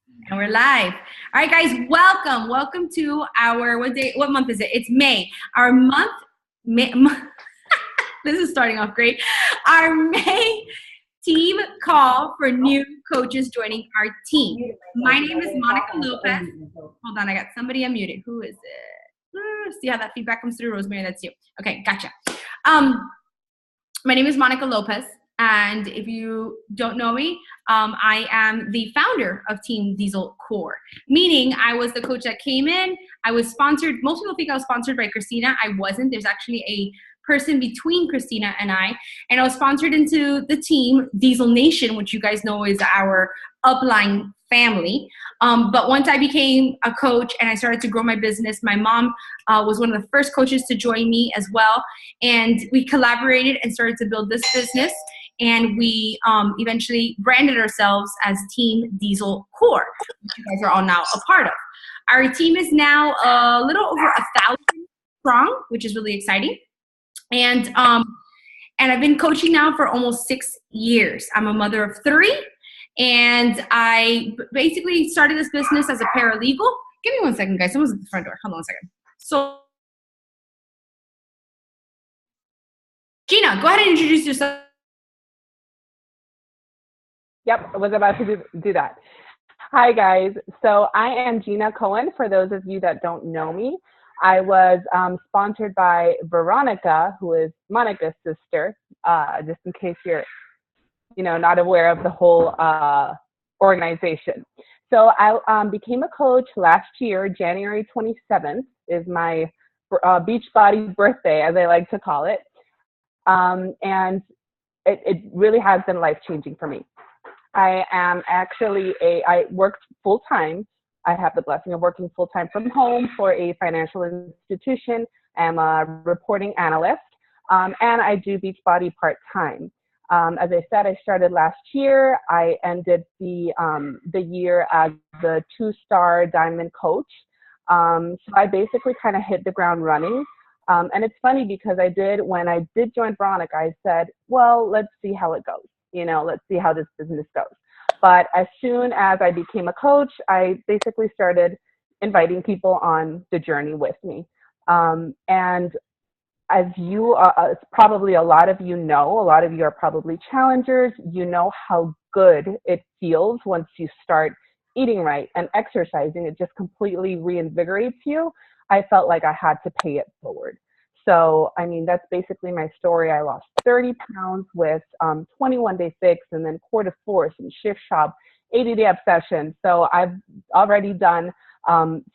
And we're live. All right, guys, welcome. Welcome to our, what month is it? It's May. Our month, May, this is starting off great. Our May team call for new coaches joining our team. My name is Monica Lopez. Hold on, I got somebody unmuted. Who is it? See how that feedback comes through, Rosemary? That's you. Okay, gotcha. My name is Monica Lopez. And if you don't know me, I am the founder of Team Diesel Core, meaning I was the coach that came in. I was sponsored. Most people think I was sponsored by Christina. I wasn't. There's actually a person between Christina and I was sponsored into the team Diesel Nation, which you guys know is our upline family. But once I became a coach and I started to grow my business, my mom was one of the first coaches to join me as well. And we collaborated and started to build this business. And we eventually branded ourselves as Team Diesel Core, which you guys are all now a part of. Our team is now a little over 1,000 strong, which is really exciting. And I've been coaching now for almost 6 years. I'm a mother of 3, and I basically started this business as a paralegal. Give me 1 second, guys. Someone's at the front door. Hold on 1 second. So, Gina, go ahead and introduce yourself. Yep, I was about to do that. Hi, guys. So I am Gina Cohen. For those of you that don't know me, I was sponsored by Veronica, who is Monica's sister, just in case you're, not aware of the whole organization. So I became a coach last year. January 27th is my Beachbody birthday, as I like to call it. And it really has been life-changing for me. I am actually I work full-time. I have the blessing of working full-time from home for a financial institution. I'm a reporting analyst, and I do Beachbody part-time. As I said, I started last year. I ended the year as the 2-star diamond coach. So I basically kind of hit the ground running. And it's funny because when I did join Veronica, I said, well, let's see how it goes. Let's see how this business goes. But as soon as I became a coach, I basically started inviting people on the journey with me. And as probably a lot of you are probably challengers. You know how good it feels once you start eating right and exercising. It just completely reinvigorates you. I felt like I had to pay it forward. So, that's basically my story. I lost 30 pounds with 21-day fix, and then core to force and shift shop, 80-day obsession. So I've already done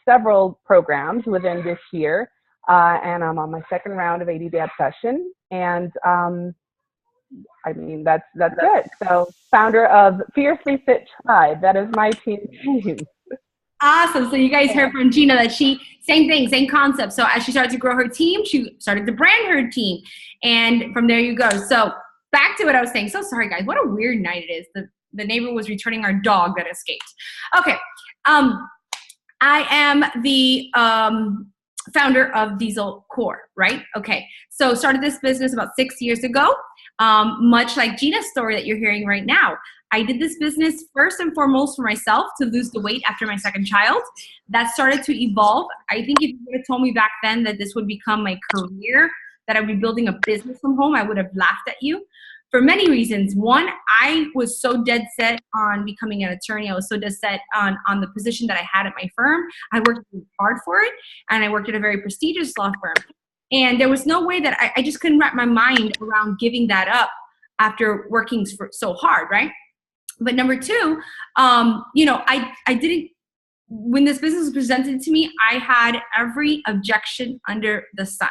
several programs within this year, and I'm on my second round of 80-day obsession. And that's it. So founder of Fiercely Fit Tribe. That is my team. Awesome. So you guys heard from Gina that same thing, same concept. So as she started to grow her team, she started to brand her team. And from there you go. So back to what I was saying. So sorry, guys. What a weird night it is. The neighbor was returning our dog that escaped. Okay. I am the founder of Diesel Core, right? Okay. So started this business about 6 years ago. Much like Gina's story that you're hearing right now. I did this business first and foremost for myself to lose the weight after my second child. That started to evolve. I think if you would have told me back then that this would become my career, that I'd be building a business from home, I would have laughed at you for many reasons. One, I was so dead set on becoming an attorney. I was so dead set on the position that I had at my firm. I worked hard for it, and I worked at a very prestigious law firm. And there was no way that I just couldn't wrap my mind around giving that up after working so hard, right? But number two, I didn't, when this business was presented to me, I had every objection under the sun.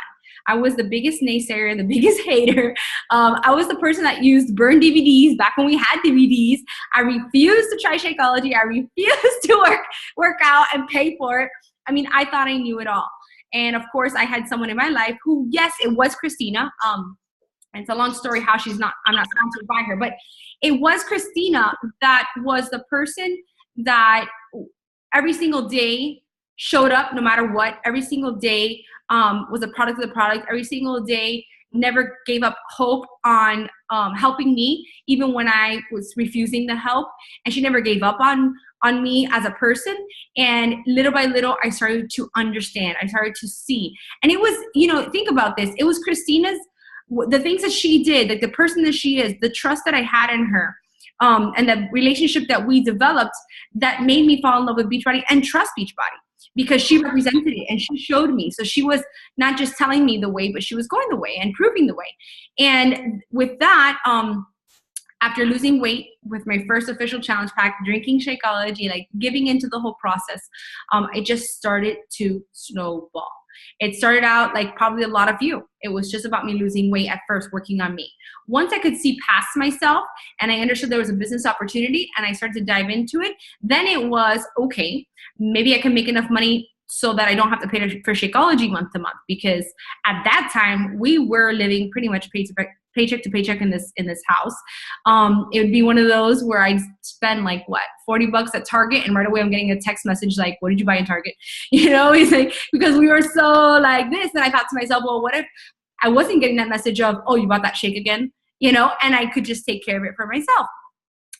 I was the biggest naysayer, the biggest hater. I was the person that used burned DVDs back when we had DVDs. I refused to try Shakeology. I refused to work out and pay for it. I thought I knew it all. And of course, I had someone in my life who, yes, it was Christina. It's a long story how I'm not sponsored by her, but it was Christina that was the person that every single day showed up no matter what. Every single day was a product of the product. Every single day never gave up hope on helping me, even when I was refusing the help. And she never gave up on me as a person. And little by little, I started to understand. I started to see. And it was, think about this. It was Christina's, the things that she did, like the person that she is, the trust that I had in her, and the relationship that we developed that made me fall in love with Beachbody and trust Beachbody, because she represented it and she showed me. So she was not just telling me the way, but she was going the way and proving the way. And with that, after losing weight with my first official challenge pack, drinking Shakeology, like giving into the whole process, I just started to snowball. It started out like probably a lot of you. It was just about me losing weight at first, working on me. Once I could see past myself and I understood there was a business opportunity and I started to dive into it, then it was, okay, maybe I can make enough money so that I don't have to pay for Shakeology month to month. Because at that time, we were living pretty much paycheck to paycheck in this house. It would be one of those where I'd spend like $40 at Target, and right away I'm getting a text message like, what did you buy in Target? It's like, because we were so like this. And I thought to myself, well, what if I wasn't getting that message of, oh, you bought that shake again, and I could just take care of it for myself.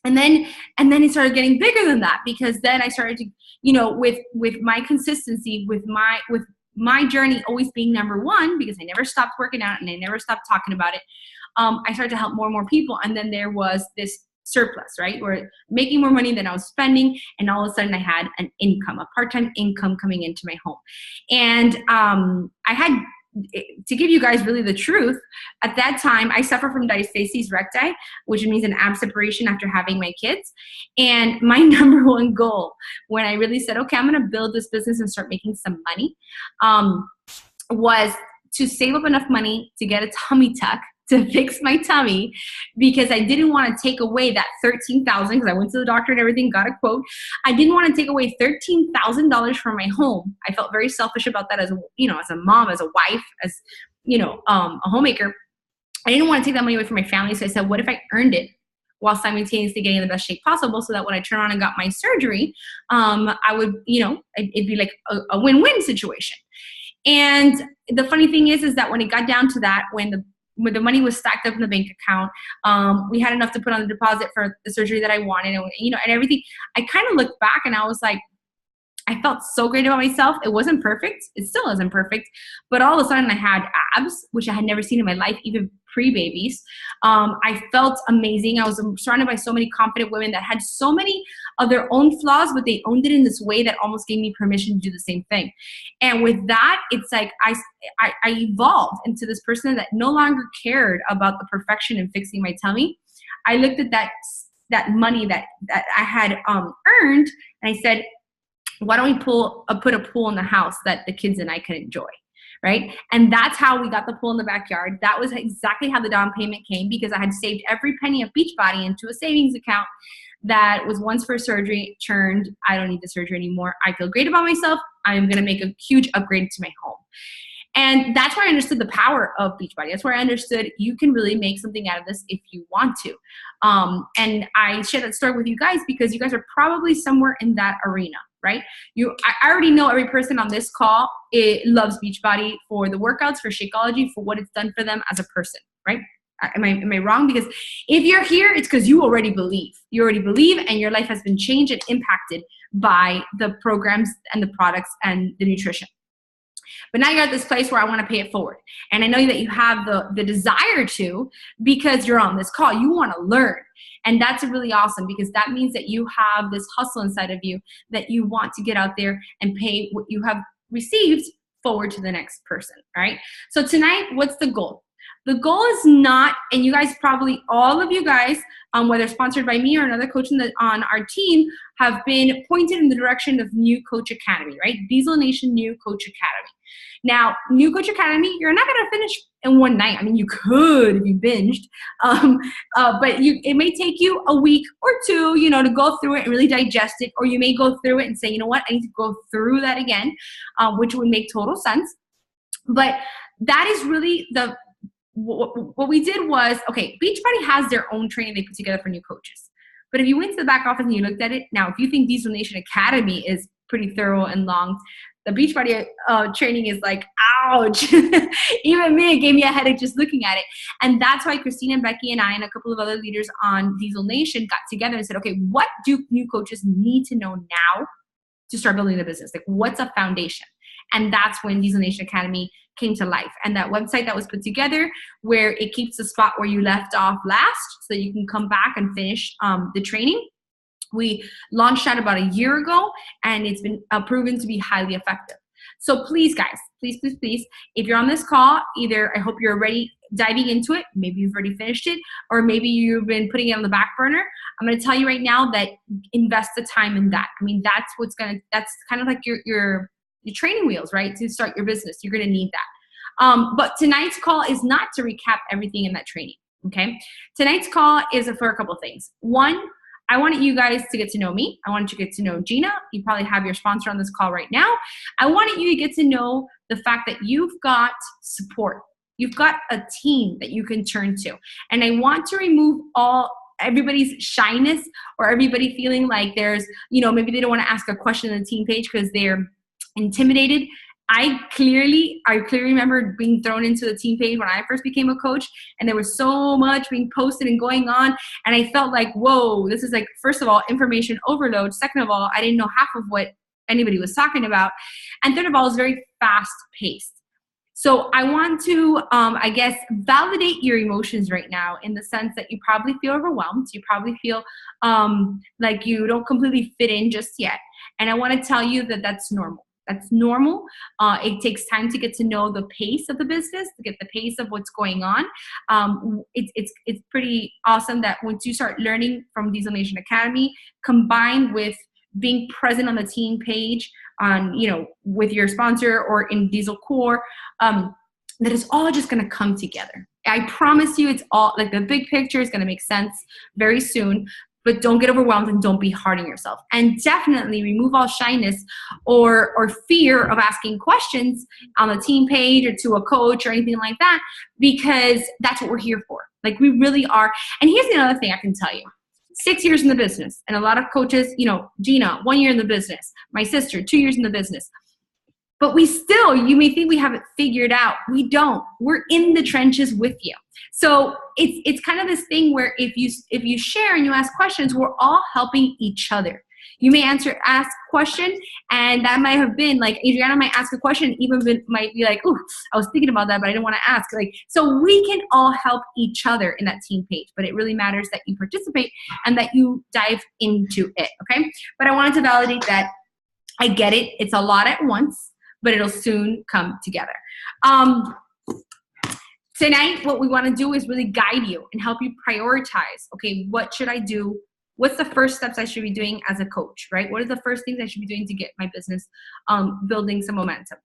And then it started getting bigger than that, because then I started to, with my consistency, with my journey always being number one, because I never stopped working out and I never stopped talking about it. I started to help more and more people. And then there was this surplus, right? We're making more money than I was spending. And all of a sudden I had an income, a part-time income coming into my home. And I had, to give you guys really the truth, at that time, I suffer from diastasis recti, which means an ab separation after having my kids. And my number one goal when I really said, okay, I'm going to build this business and start making some money, was to save up enough money to get a tummy tuck to fix my tummy, because I didn't want to take away that $13,000, because I went to the doctor and everything, got a quote. I didn't want to take away $13,000 from my home. I felt very selfish about that as a mom, as a wife, as a homemaker. I didn't want to take that money away from my family. So I said, what if I earned it while simultaneously getting in the best shape possible, so that when I turn around and got my surgery, I would, it'd be like a win-win situation. And the funny thing is that when it got down to that, when the money was stacked up in the bank account, we had enough to put on the deposit for the surgery that I wanted, and everything. I kind of looked back and I was like, I felt so great about myself. It wasn't perfect. It still isn't perfect. But all of a sudden I had abs, which I had never seen in my life, even pre-babies. I felt amazing. I was surrounded by so many confident women that had so many of their own flaws, but they owned it in this way that almost gave me permission to do the same thing. And with that, it's like I evolved into this person that no longer cared about the perfection and fixing my tummy. I looked at that money that I had earned, and I said, why don't we put a pool in the house that the kids and I can enjoy, right? And that's how we got the pool in the backyard. That was exactly how the down payment came, because I had saved every penny of Beachbody into a savings account that was once for surgery turned, I don't need the surgery anymore. I feel great about myself. I'm going to make a huge upgrade to my home. And that's where I understood the power of Beachbody. That's where I understood you can really make something out of this if you want to. And I share that story with you guys because you guys are probably somewhere in that arena, right? I already know every person on this call, it loves Beachbody for the workouts, for Shakeology, for what it's done for them as a person, right? Am I wrong? Because if you're here, it's because you already believe. You already believe, and your life has been changed and impacted by the programs and the products and the nutrition. But now you're at this place where I want to pay it forward. And I know that you have the desire to, because you're on this call. You want to learn. And that's really awesome, because that means that you have this hustle inside of you that you want to get out there and pay what you have received forward to the next person, right? So tonight, what's the goal? The goal is not, and you guys probably, all of you guys, whether sponsored by me or another coach on our team, have been pointed in the direction of New Coach Academy, right? Diesel Nation New Coach Academy. Now, New Coach Academy, you're not going to finish in one night. I mean, you could if you binged, but it may take you a week or two, to go through it and really digest it. Or you may go through it and say, you know what, I need to go through that again, which would make total sense. But that is really what we did was, okay, Beachbody has their own training they put together for new coaches. But if you went to the back office and you looked at it, now if you think Diesel Nation Academy is pretty thorough and long, the Beachbody training is like, ouch. Even me, it gave me a headache just looking at it. And that's why Christina and Becky and I and a couple of other leaders on Diesel Nation got together and said, okay, what do new coaches need to know now to start building the business? Like, what's a foundation? And that's when Diesel Nation Academy came to life. And that website that was put together where it keeps the spot where you left off last so you can come back and finish the training. We launched that about a year ago, and it's been proven to be highly effective. So please, guys, please, if you're on this call, either I hope you're already diving into it, maybe you've already finished it, or maybe you've been putting it on the back burner. I'm going to tell you right now that invest the time in that. I mean, that's kind of like your training wheels, right? To start your business, you're going to need that. But tonight's call is not to recap everything in that training, okay? Tonight's call is for a couple of things. One, I wanted you guys to get to know me. I wanted you to get to know Gina. You probably have your sponsor on this call right now. I wanted you to get to know the fact that you've got support. You've got a team that you can turn to. And I want to remove everybody's shyness or everybody feeling like there's, maybe they don't want to ask a question on the team page because they're intimidated. I clearly remember being thrown into the team page when I first became a coach, and there was so much being posted and going on, and I felt like, whoa, this is like, first of all, information overload. Second of all, I didn't know half of what anybody was talking about. And third of all, it's very fast paced. So I want to, validate your emotions right now in the sense that you probably feel overwhelmed. You probably feel like you don't completely fit in just yet. And I want to tell you that that's normal. That's normal. It takes time to get to know the pace of the business, to get the pace of what's going on. It's pretty awesome that once you start learning from Diesel Nation Academy, combined with being present on the team page, with your sponsor or in Diesel Core, that it's all just going to come together. I promise you, it's all like the big picture is going to make sense very soon. But don't get overwhelmed and don't be hard on yourself. And definitely remove all shyness or fear of asking questions on the team page or to a coach or anything like that, because that's what we're here for. Like, we really are. And here's another thing I can tell you. 6 years in the business. And a lot of coaches, Gina, 1 year in the business. My sister, 2 years in the business. But you may think we have it figured out. We don't. We're in the trenches with you. So it's kind of this thing where if you share and you ask questions, we're all helping each other. You may ask a question, and that might have been like, Adriana might ask a question, might be like, "Ooh, I was thinking about that, but I didn't want to ask." Like, so we can all help each other in that team page. But it really matters that you participate and that you dive into it. Okay. But I wanted to validate that. I get it. It's a lot at once, but it'll soon come together. Tonight, what we want to do is really guide you and help you prioritize. Okay, what should I do? What's the first steps I should be doing as a coach, right? What are the first things I should be doing to get my business building some momentum?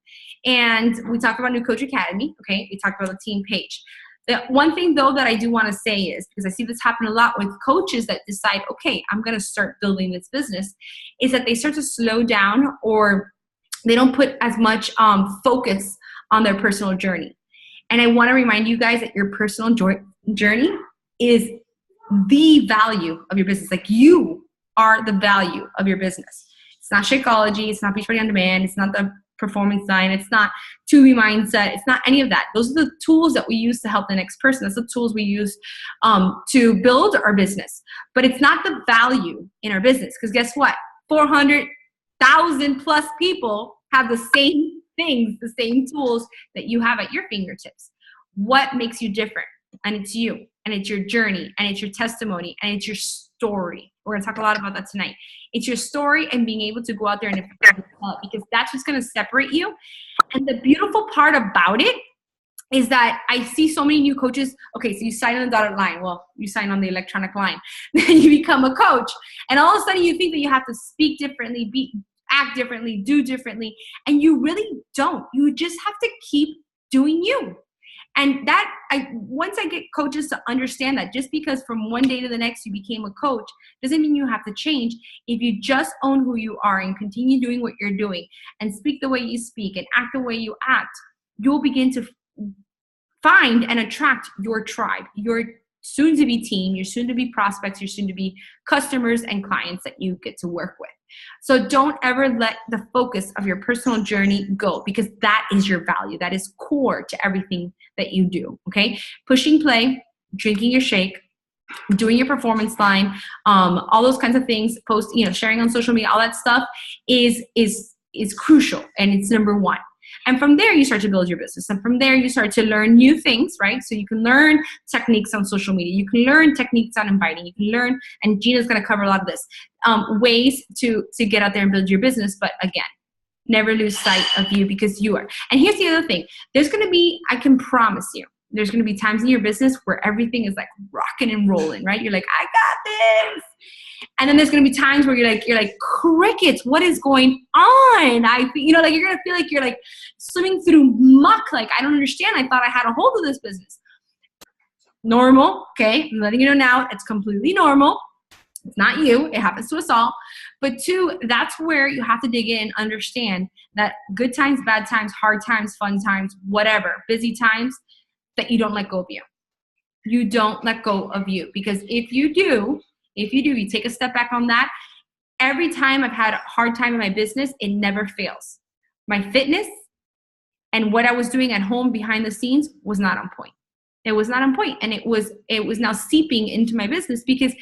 And we talked about New Coach Academy, okay? We talked about the team page. The one thing, though, that I do want to say is, because I see this happen a lot with coaches that decide, okay, I'm going to start building this business, is that they start to slow down or they don't put as much focus on their personal journey. And I want to remind you guys that your personal journey is the value of your business. Like, you are the value of your business. It's not Shakeology. It's not Beachbody On Demand. It's not the Performance Line. It's not 2B Mindset. It's not any of that. Those are the tools that we use to help the next person. That's the tools we use to build our business. But it's not the value in our business. Because guess what? 400,000 plus people have the same things, the same tools that you have at your fingertips. What makes you different? And it's you, and it's your journey, and it's your testimony, and it's your story. We're going to talk a lot about that tonight. It's your story and being able to go out there and because that's what's going to separate you. And the beautiful part about it is that I see so many new coaches. Okay, so you sign on the dotted line. Well, you sign on the electronic line. Then you become a coach. And all of a sudden you think that you have to speak differently, act differently, do differently, and you really don't. You just have to keep doing you. And once I get coaches to understand that just because from one day to the next you became a coach doesn't mean you have to change. If you just own who you are and continue doing what you're doing and speak the way you speak and act the way you act, you'll begin to find and attract your tribe, your soon-to-be team, your soon-to-be prospects, your soon-to-be customers and clients that you get to work with. So don't ever let the focus of your personal journey go, because that is your value. That is core to everything that you do, okay? Pushing play, drinking your shake, doing your performance line, all those kinds of things, sharing on social media, all that stuff is crucial, and it's number one. And from there, you start to build your business. And from there, you start to learn new things, right? So you can learn techniques on social media. You can learn techniques on inviting. You can learn, and Gina's going to cover a lot of this, ways to get out there and build your business. But again, never lose sight of you, because you are. And here's the other thing. There's going to be, I can promise you, there's going to be times in your business where everything is like rocking and rolling, right? You're like, I got this. And then there's going to be times where you're like, crickets, what is going on? You're going to feel like you're like swimming through muck. Like, I don't understand. I thought I had a hold of this business. Normal. Okay. I'm letting you know now, it's completely normal. It's not you. It happens to us all. But two, that's where you have to dig in, understand that good times, bad times, hard times, fun times, whatever, busy times, that you don't let go of you. You don't let go of you, because if you do, you take a step back on that. Every time I've had a hard time in my business, it never fails. My fitness and what I was doing at home behind the scenes was not on point. It was not on point, and it was now seeping into my business, because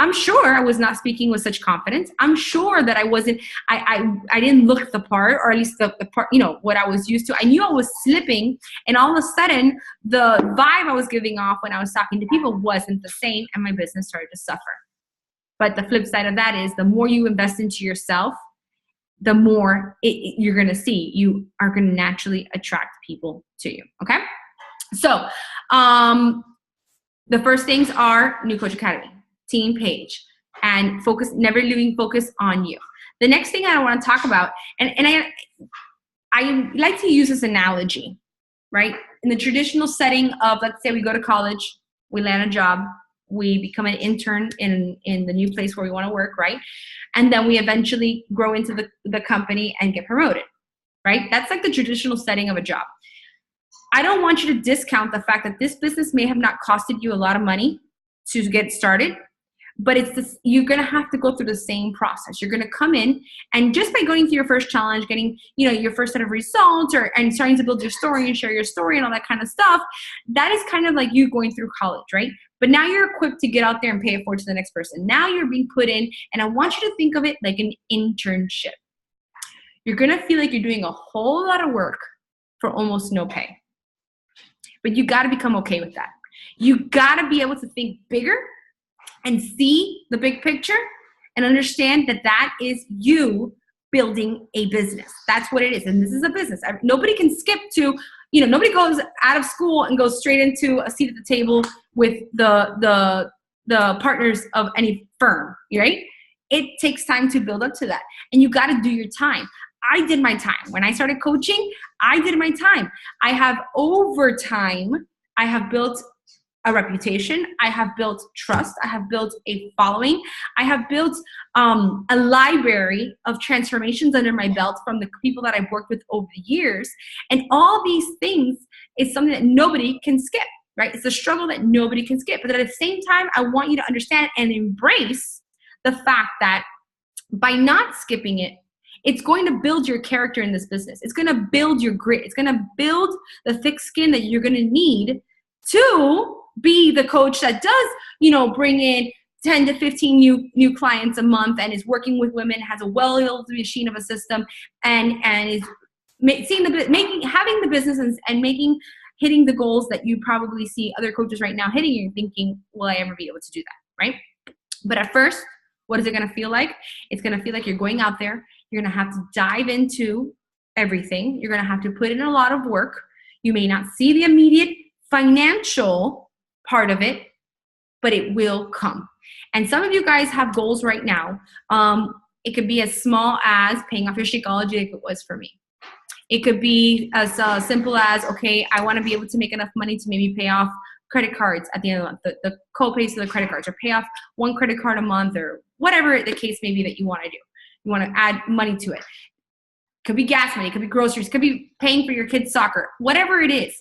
I'm sure I was not speaking with such confidence. I'm sure that I wasn't, I didn't look the part, or at least the part, what I was used to. I knew I was slipping, and all of a sudden, the vibe I was giving off when I was talking to people wasn't the same, and my business started to suffer. But the flip side of that is, the more you invest into yourself, the more you're going to see. You are going to naturally attract people to you, okay? So the first things are New Coach Academy, team page, and focus, never losing focus on you. The next thing I want to talk about, and I like to use this analogy, right? In the traditional setting of, let's say we go to college, we land a job, we become an intern in the new place where we want to work, right? And then we eventually grow into the company and get promoted, right? That's like the traditional setting of a job. I don't want you to discount the fact that this business may have not costed you a lot of money to get started, but you're going to have to go through the same process. You're going to come in, and just by going through your first challenge, getting, your first set of results, and starting to build your story and share your story and all that kind of stuff, that is kind of like you going through college, right? But now you're equipped to get out there and pay it forward to the next person. Now you're being put in, and I want you to think of it like an internship. You're going to feel like you're doing a whole lot of work for almost no pay. But you got to become okay with that. You got to be able to think bigger and see the big picture, and understand that that is you building a business. That's what it is. And this is a business. Nobody can skip to, nobody goes out of school and goes straight into a seat at the table with the partners of any firm, right? It takes time to build up to that. And you got to do your time. I did my time. When I started coaching, I did my time. I have, over time, I have built a reputation. I have built trust. I have built a following. I have built a library of transformations under my belt from the people that I've worked with over the years. And all these things is something that nobody can skip, right? It's a struggle that nobody can skip. But at the same time, I want you to understand and embrace the fact that by not skipping it, it's going to build your character in this business. It's going to build your grit. It's going to build the thick skin that you're going to need to be the coach that does, bring in 10 to 15 new clients a month, and is working with women, has a well-oiled machine of a system, and is having the business and hitting the goals that you probably see other coaches right now hitting. You're thinking, will I ever be able to do that, right? But at first, what is it going to feel like? It's going to feel like you're going out there. You're going to have to dive into everything. You're going to have to put in a lot of work. You may not see the immediate financial part of it, but it will come. And some of you guys have goals right now. It could be as small as paying off your Shakeology, like it was for me. It could be as simple as, okay, I want to be able to make enough money to maybe pay off credit cards at the end of the month, the co-pays to the credit cards, or pay off one credit card a month, or whatever the case may be that you want to do. You want to add money to it. It could be gas money, it could be groceries, it could be paying for your kids' soccer, whatever it is.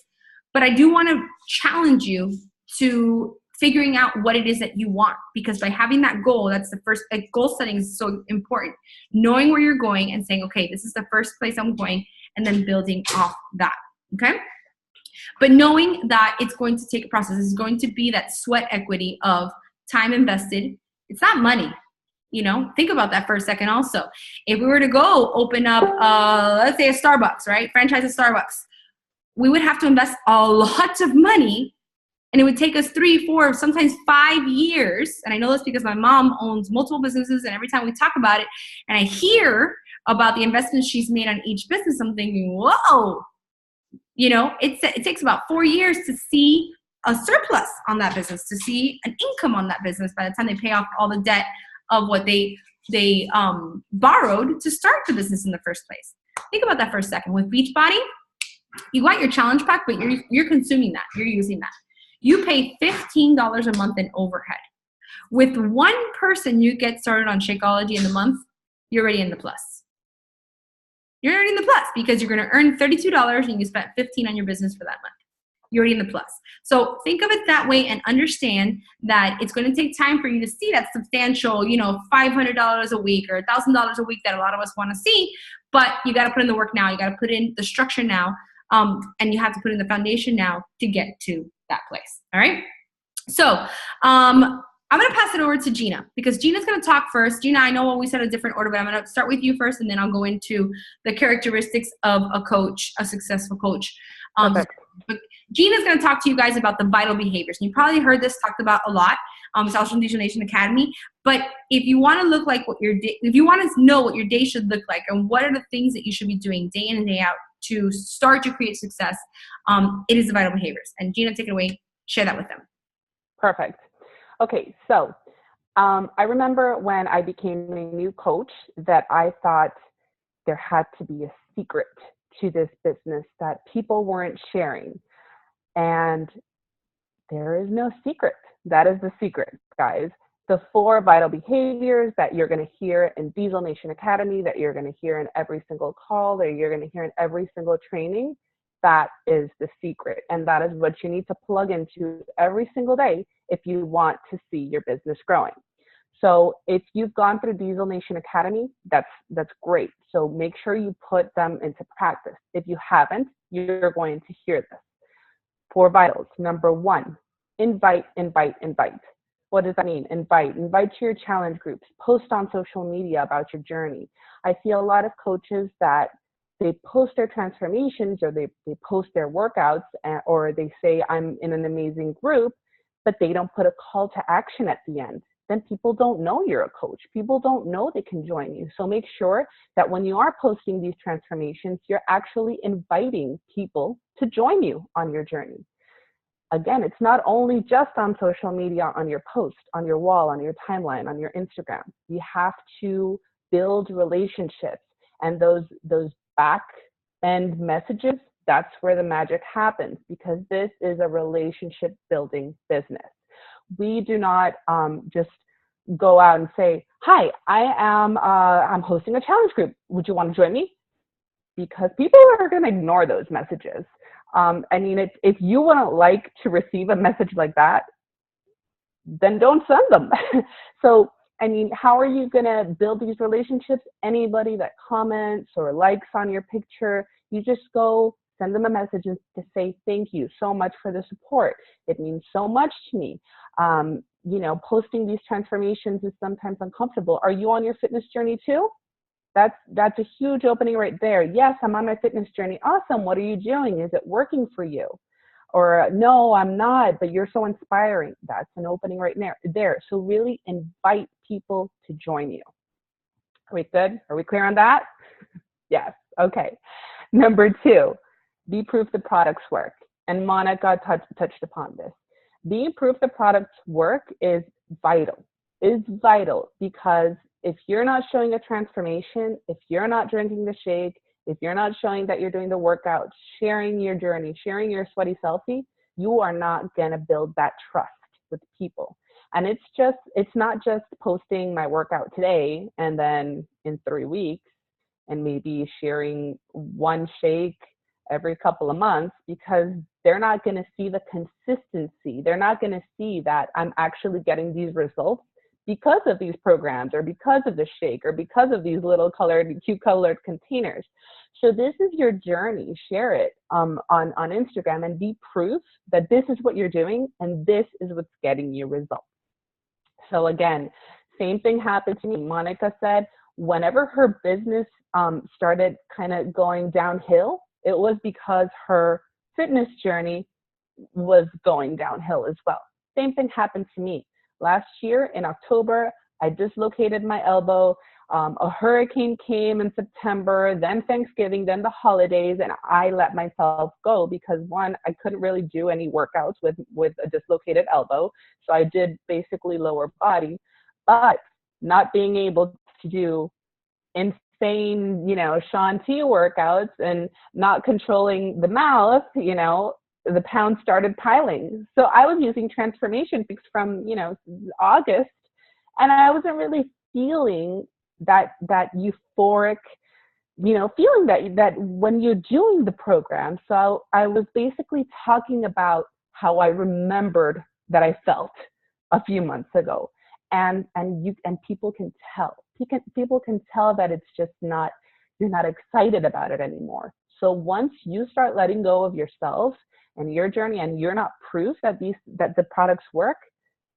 But I do want to challenge you to figuring out what it is that you want, because by having that goal, that's the first, like, goal setting is so important. Knowing where you're going and saying, okay, this is the first place I'm going, and then building off that, okay? But knowing that it's going to take a process, it's going to be that sweat equity of time invested. It's not money. You know, think about that for a second also. If we were to go open up, let's say a Starbucks, right? Franchise a Starbucks. We would have to invest a lot of money, and it would take us 3, 4, sometimes 5 years. And I know this because my mom owns multiple businesses, and every time we talk about it and I hear about the investments she's made on each business, I'm thinking, whoa, you know, it takes about 4 years to see a surplus on that business, to see an income on that business by the time they pay off all the debt of what they borrowed to start the business in the first place. Think about that for a second. With Beachbody, you got your challenge pack, but you're consuming that. You're using that. You pay $15 a month in overhead. With one person you get started on Shakeology in the month, you're already in the plus. You're already in the plus because you're going to earn $32 and you spent $15 on your business for that month. You're already in the plus. So think of it that way and understand that it's going to take time for you to see that substantial, you know, $500 a week or $1,000 a week that a lot of us want to see, but you got to put in the work now. You got to put in the structure now, and you have to put in the foundation now to get to that place. All right. So I'm going to pass it over to Gina because Gina's going to talk first. Gina, I know we said a different order, but I'm going to start with you first, and then I'll go into the characteristics of a coach, a successful coach. But Gina's going to talk to you guys about the vital behaviors. And you probably heard this talked about a lot. It's also in Diesel Nation Academy. But if you want to look like what your day, if you want to know what your day should look like and what are the things that you should be doing day in and day out to start to create success, it is the vital behaviors. And Gina, take it away. Share that with them. Perfect. Okay, so I remember when I became a new coach that I thought there had to be a secret to this business that people weren't sharing. And there is no secret. That is the secret, guys. The 4 vital behaviors that you're going to hear in Diesel Nation Academy, that you're going to hear in every single call, that you're going to hear in every single training, that is the secret. And that is what you need to plug into every single day if you want to see your business growing. So if you've gone through Diesel Nation Academy, that's great. So make sure you put them into practice. If you haven't, you're going to hear this. 4 vitals. Number 1, invite, invite, invite. What does that mean? Invite to your challenge groups. Post on social media about your journey. I see a lot of coaches that they post their transformations or they post their workouts or they say, I'm in an amazing group, but they don't put a call to action at the end. Then people don't know you're a coach. People don't know they can join you. So make sure that when you are posting these transformations, you're actually inviting people to join you on your journey. Again, it's not only just on social media, on your post, on your wall, on your timeline, on your Instagram. You have to build relationships, and those back end messages, that's where the magic happens, because this is a relationship building business. We do not just go out and say, hi, I'm hosting a challenge group. Would you want to join me? Because people are going to ignore those messages. I mean, if you wouldn't like to receive a message like that, then don't send them. So, I mean, how are you going to build these relationships? Anybody that comments or likes on your picture, you just go send them a message to say, thank you so much for the support. It means so much to me. You know, posting these transformations is sometimes uncomfortable. Are you on your fitness journey too? That's a huge opening right there. Yes, I'm on my fitness journey. Awesome. What are you doing? Is it working for you? Or no, I'm not, but you're so inspiring. That's an opening right there. So really invite people to join you. Are we good? Are we clear on that? Yes. Okay. Number 2, be proof the products work. And Monica touched upon this. Being proof the products work is vital. Is vital because if you're not showing a transformation, if you're not drinking the shake, if you're not showing that you're doing the workout, sharing your journey, sharing your sweaty selfie, you are not going to build that trust with people. And it's not just posting my workout today and then in 3 weeks and maybe sharing one shake every couple of months, because they're not going to see the consistency. They're not going to see that I'm actually getting these results because of these programs, or because of the shake, or because of these little cute colored containers. So this is your journey. Share it on Instagram and be proof that this is what you're doing and this is what's getting you results. So again, same thing happened to me. Monica said whenever her business started kind of going downhill, it was because her fitness journey was going downhill as well. Same thing happened to me. Last year in October, I dislocated my elbow. A hurricane came in September, then Thanksgiving, then the holidays, and I let myself go because, one, I couldn't really do any workouts with a dislocated elbow. So I did basically lower body, but not being able to do insane, Shaun T workouts and not controlling the mouth, the pounds started piling. So I was using Transformation Fix from, August, and I wasn't really feeling that euphoric, feeling that when you're doing the program. So I was basically talking about how I remembered that I felt a few months ago. And people can tell. People can tell that it's just not, you're not excited about it anymore. So once you start letting go of yourself and your journey, and you're not proof that the products work,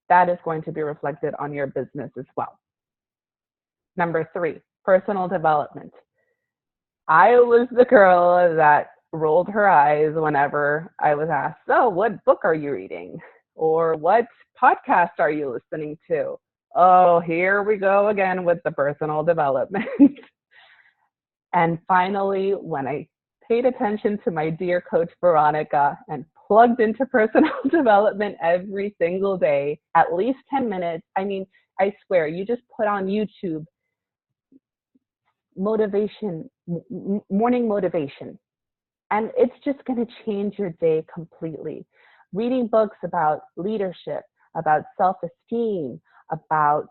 that is going to be reflected on your business as well. Number 3, personal development. I was the girl that rolled her eyes whenever I was asked, "So, what book are you reading?" Or "What podcast are you listening to?" Oh, here we go again with the personal development. And finally, when I paid attention to my dear coach, Veronica, and plugged into personal development every single day, at least 10 minutes. I mean, I swear, you just put on YouTube, motivation, morning motivation, and it's just going to change your day completely. Reading books about leadership, about self-esteem, about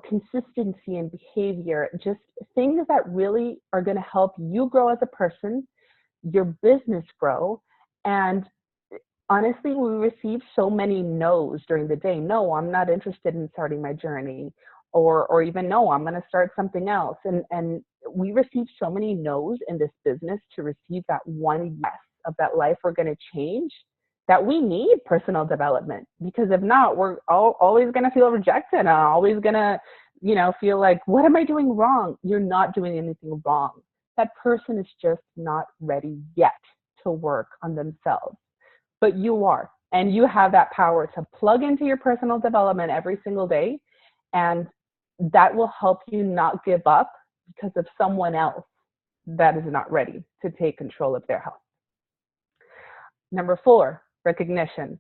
consistency and behavior, just things that really are going to help you grow as a person, your business grow. And honestly, we receive so many no's during the day. No, I'm not interested in starting my journey. Or even, no, I'm going to start something else. And we receive so many no's in this business to receive that one yes of that life we're going to change, that we need personal development. Because if not, we're always going to feel rejected and always going to, feel like, what am I doing wrong? You're not doing anything wrong. That person is just not ready yet to work on themselves. But you are, and you have that power to plug into your personal development every single day. And that will help you not give up because of someone else that is not ready to take control of their health. Number 4, recognition.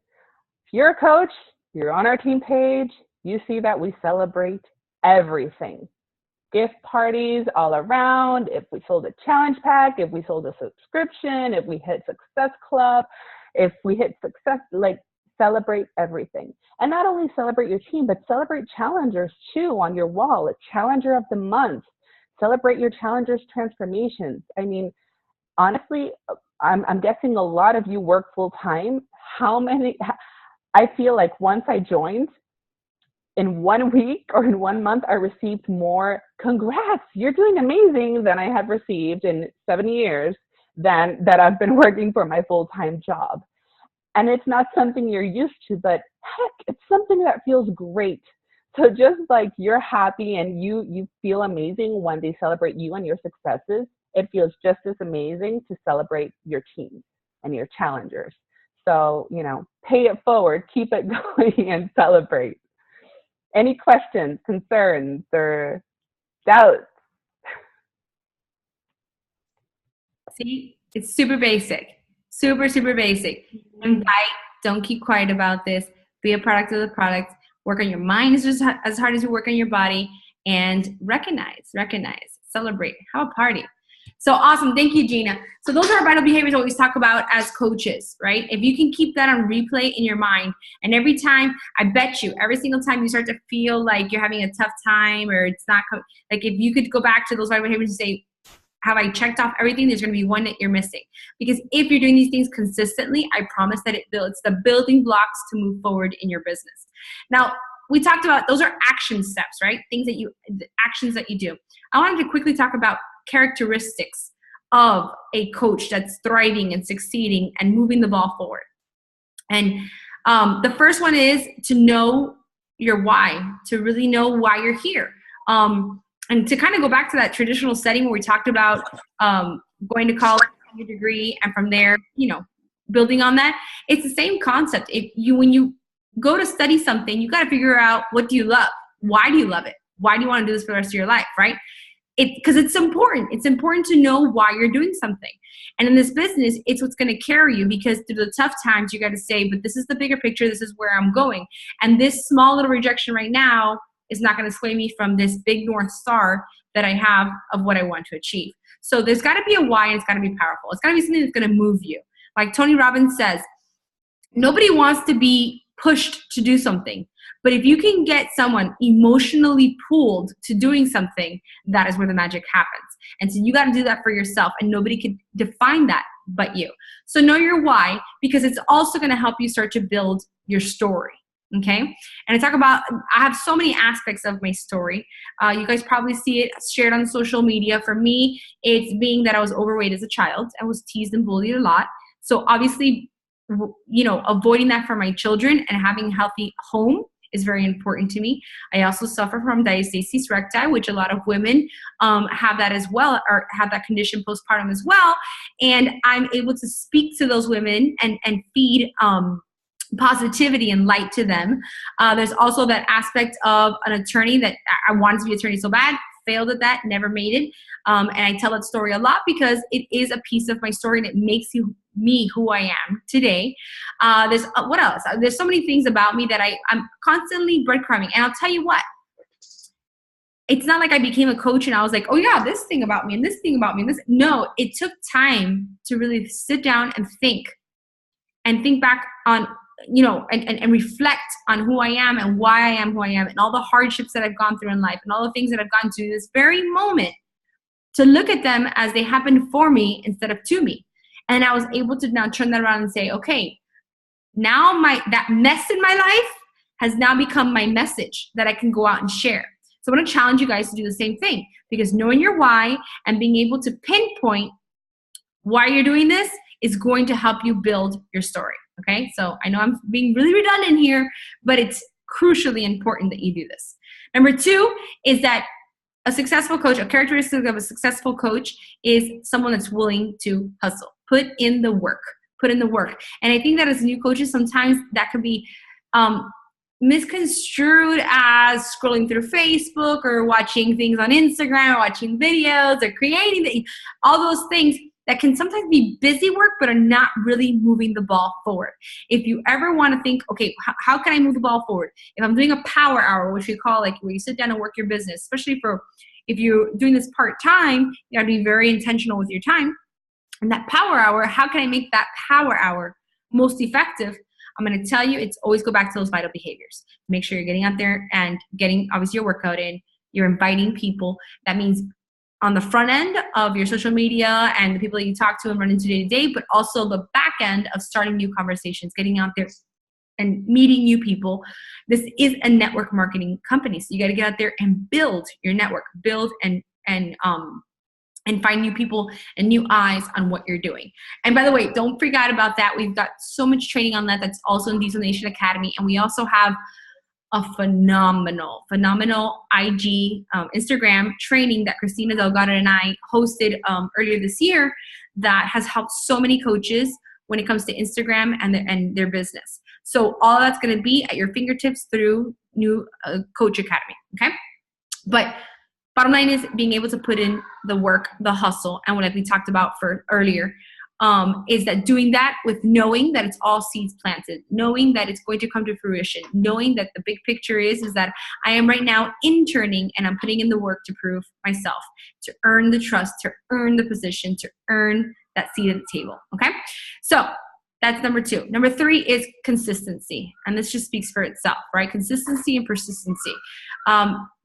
If you're a coach, you're on our team page, you see that we celebrate everything. Gift parties all around, if we sold a challenge pack, if we sold a subscription, if we hit Success Club, if we hit success, celebrate everything. And not only celebrate your team, but celebrate challengers too on your wall. A challenger of the month. Celebrate your challengers' transformations. I mean, honestly, I'm guessing a lot of you work full time. I feel like once I joined, in 1 week or in 1 month, I received more "congrats, you're doing amazing" than I have received in 7 years than that I've been working for my full-time job. And it's not something you're used to, but heck, it's something that feels great. So just like you're happy and you feel amazing when they celebrate you and your successes, it feels just as amazing to celebrate your team and your challengers. So, pay it forward, keep it going, and celebrate. Any questions, concerns, or doubts? See, it's super basic. Super, super basic. Invite, don't keep quiet about this. Be a product of the product. Work on your mind as hard as you work on your body. And recognize, celebrate, have a party. So awesome. Thank you, Gina. So those are vital behaviors we always talk about as coaches, right? If you can keep that on replay in your mind, and every time, I bet you, every single time you start to feel like you're having a tough time or it's not, if you could go back to those vital behaviors and say, have I checked off everything? There's going to be one that you're missing. Because if you're doing these things consistently, I promise that it's the building blocks to move forward in your business. Now, we talked about those are action steps, right? Actions that you do. I wanted to quickly talk about characteristics of a coach that's thriving and succeeding and moving the ball forward. And the first one is to know your why, to really know why you're here. And to kind of go back to that traditional setting where we talked about going to college, getting a degree, and from there, building on that, it's the same concept. When you go to study something, you got to figure out, what do you love? Why do you love it? Why do you want to do this for the rest of your life, right? Because it's important. It's important to know why you're doing something. And in this business, it's what's going to carry you, because through the tough times, you got to say, but this is the bigger picture. This is where I'm going. And this small little rejection right now is not going to sway me from this big North Star that I have of what I want to achieve. So there's got to be a why, and it's got to be powerful. It's got to be something that's going to move you. Like Tony Robbins says, nobody wants to be pushed to do something. But if you can get someone emotionally pulled to doing something, that is where the magic happens. And so you got to do that for yourself, and nobody can define that but you. So know your why, because it's also going to help you start to build your story. Okay. And I have so many aspects of my story. You guys probably see it shared on social media. For me, it's being that I was overweight as a child. I was teased and bullied a lot. So obviously, avoiding that for my children and having a healthy home is very important to me. I also suffer from diastasis recti, which a lot of women have that as well, or have that condition postpartum as well. And I'm able to speak to those women and feed positivity and light to them. There's also that aspect of an attorney that I wanted to be an attorney so bad, failed at that, never made it. And I tell that story a lot because it is a piece of my story and it makes me who I am today. There's what else? There's so many things about me that I'm constantly breadcrumbing. And I'll tell you what, it's not like I became a coach and I was like, oh yeah, this thing about me and this thing about me. And this. No, it took time to really sit down and think back on, and reflect on who I am and why I am who I am, and all the hardships that I've gone through in life and all the things that I've gone through this very moment, to look at them as they happened for me instead of to me. And I was able to now turn that around and say, okay, now that mess in my life has now become my message that I can go out and share. So I want to challenge you guys to do the same thing, because knowing your why and being able to pinpoint why you're doing this is going to help you build your story. Okay, so I know I'm being really redundant here, but it's crucially important that you do this. Number 2 is that a successful coach, a characteristic of a successful coach is someone that's willing to hustle. Put in the work. And I think that as new coaches, sometimes that could be misconstrued as scrolling through Facebook or watching things on Instagram or watching videos or creating all those things that can sometimes be busy work, but are not really moving the ball forward. If you ever want to think, okay, how can I move the ball forward? If I'm doing a power hour, which we call where you sit down and work your business, especially if you're doing this part-time, you got to be very intentional with your time. And that power hour, how can I make that power hour most effective? I'm going to tell you, it's always go back to those vital behaviors. Make sure you're getting out there and getting obviously your workout in. You're inviting people. That means on the front end of your social media and the people that you talk to and run into day to day, but also the back end of starting new conversations, getting out there and meeting new people. This is a network marketing company. So you got to get out there and build your network, build and find new people and new eyes on what you're doing. And by the way, don't forget about that. We've got so much training on that. That's also in Diesel Nation Academy. And we also have a phenomenal IG, Instagram training that Christina Delgado and I hosted earlier this year that has helped so many coaches when it comes to Instagram and their business. So all that's going to be at your fingertips through New Coach Academy. Okay. But bottom line is being able to put in the work, the hustle, and what we talked about earlier, is that doing that with knowing that it's all seeds planted, knowing that it's going to come to fruition, knowing that the big picture is that I am right now interning and I'm putting in the work to prove myself, to earn the trust, to earn the position, to earn that seat at the table. Okay. So That's number 2. Number 3 is consistency. And this just speaks for itself, right? Consistency and persistency.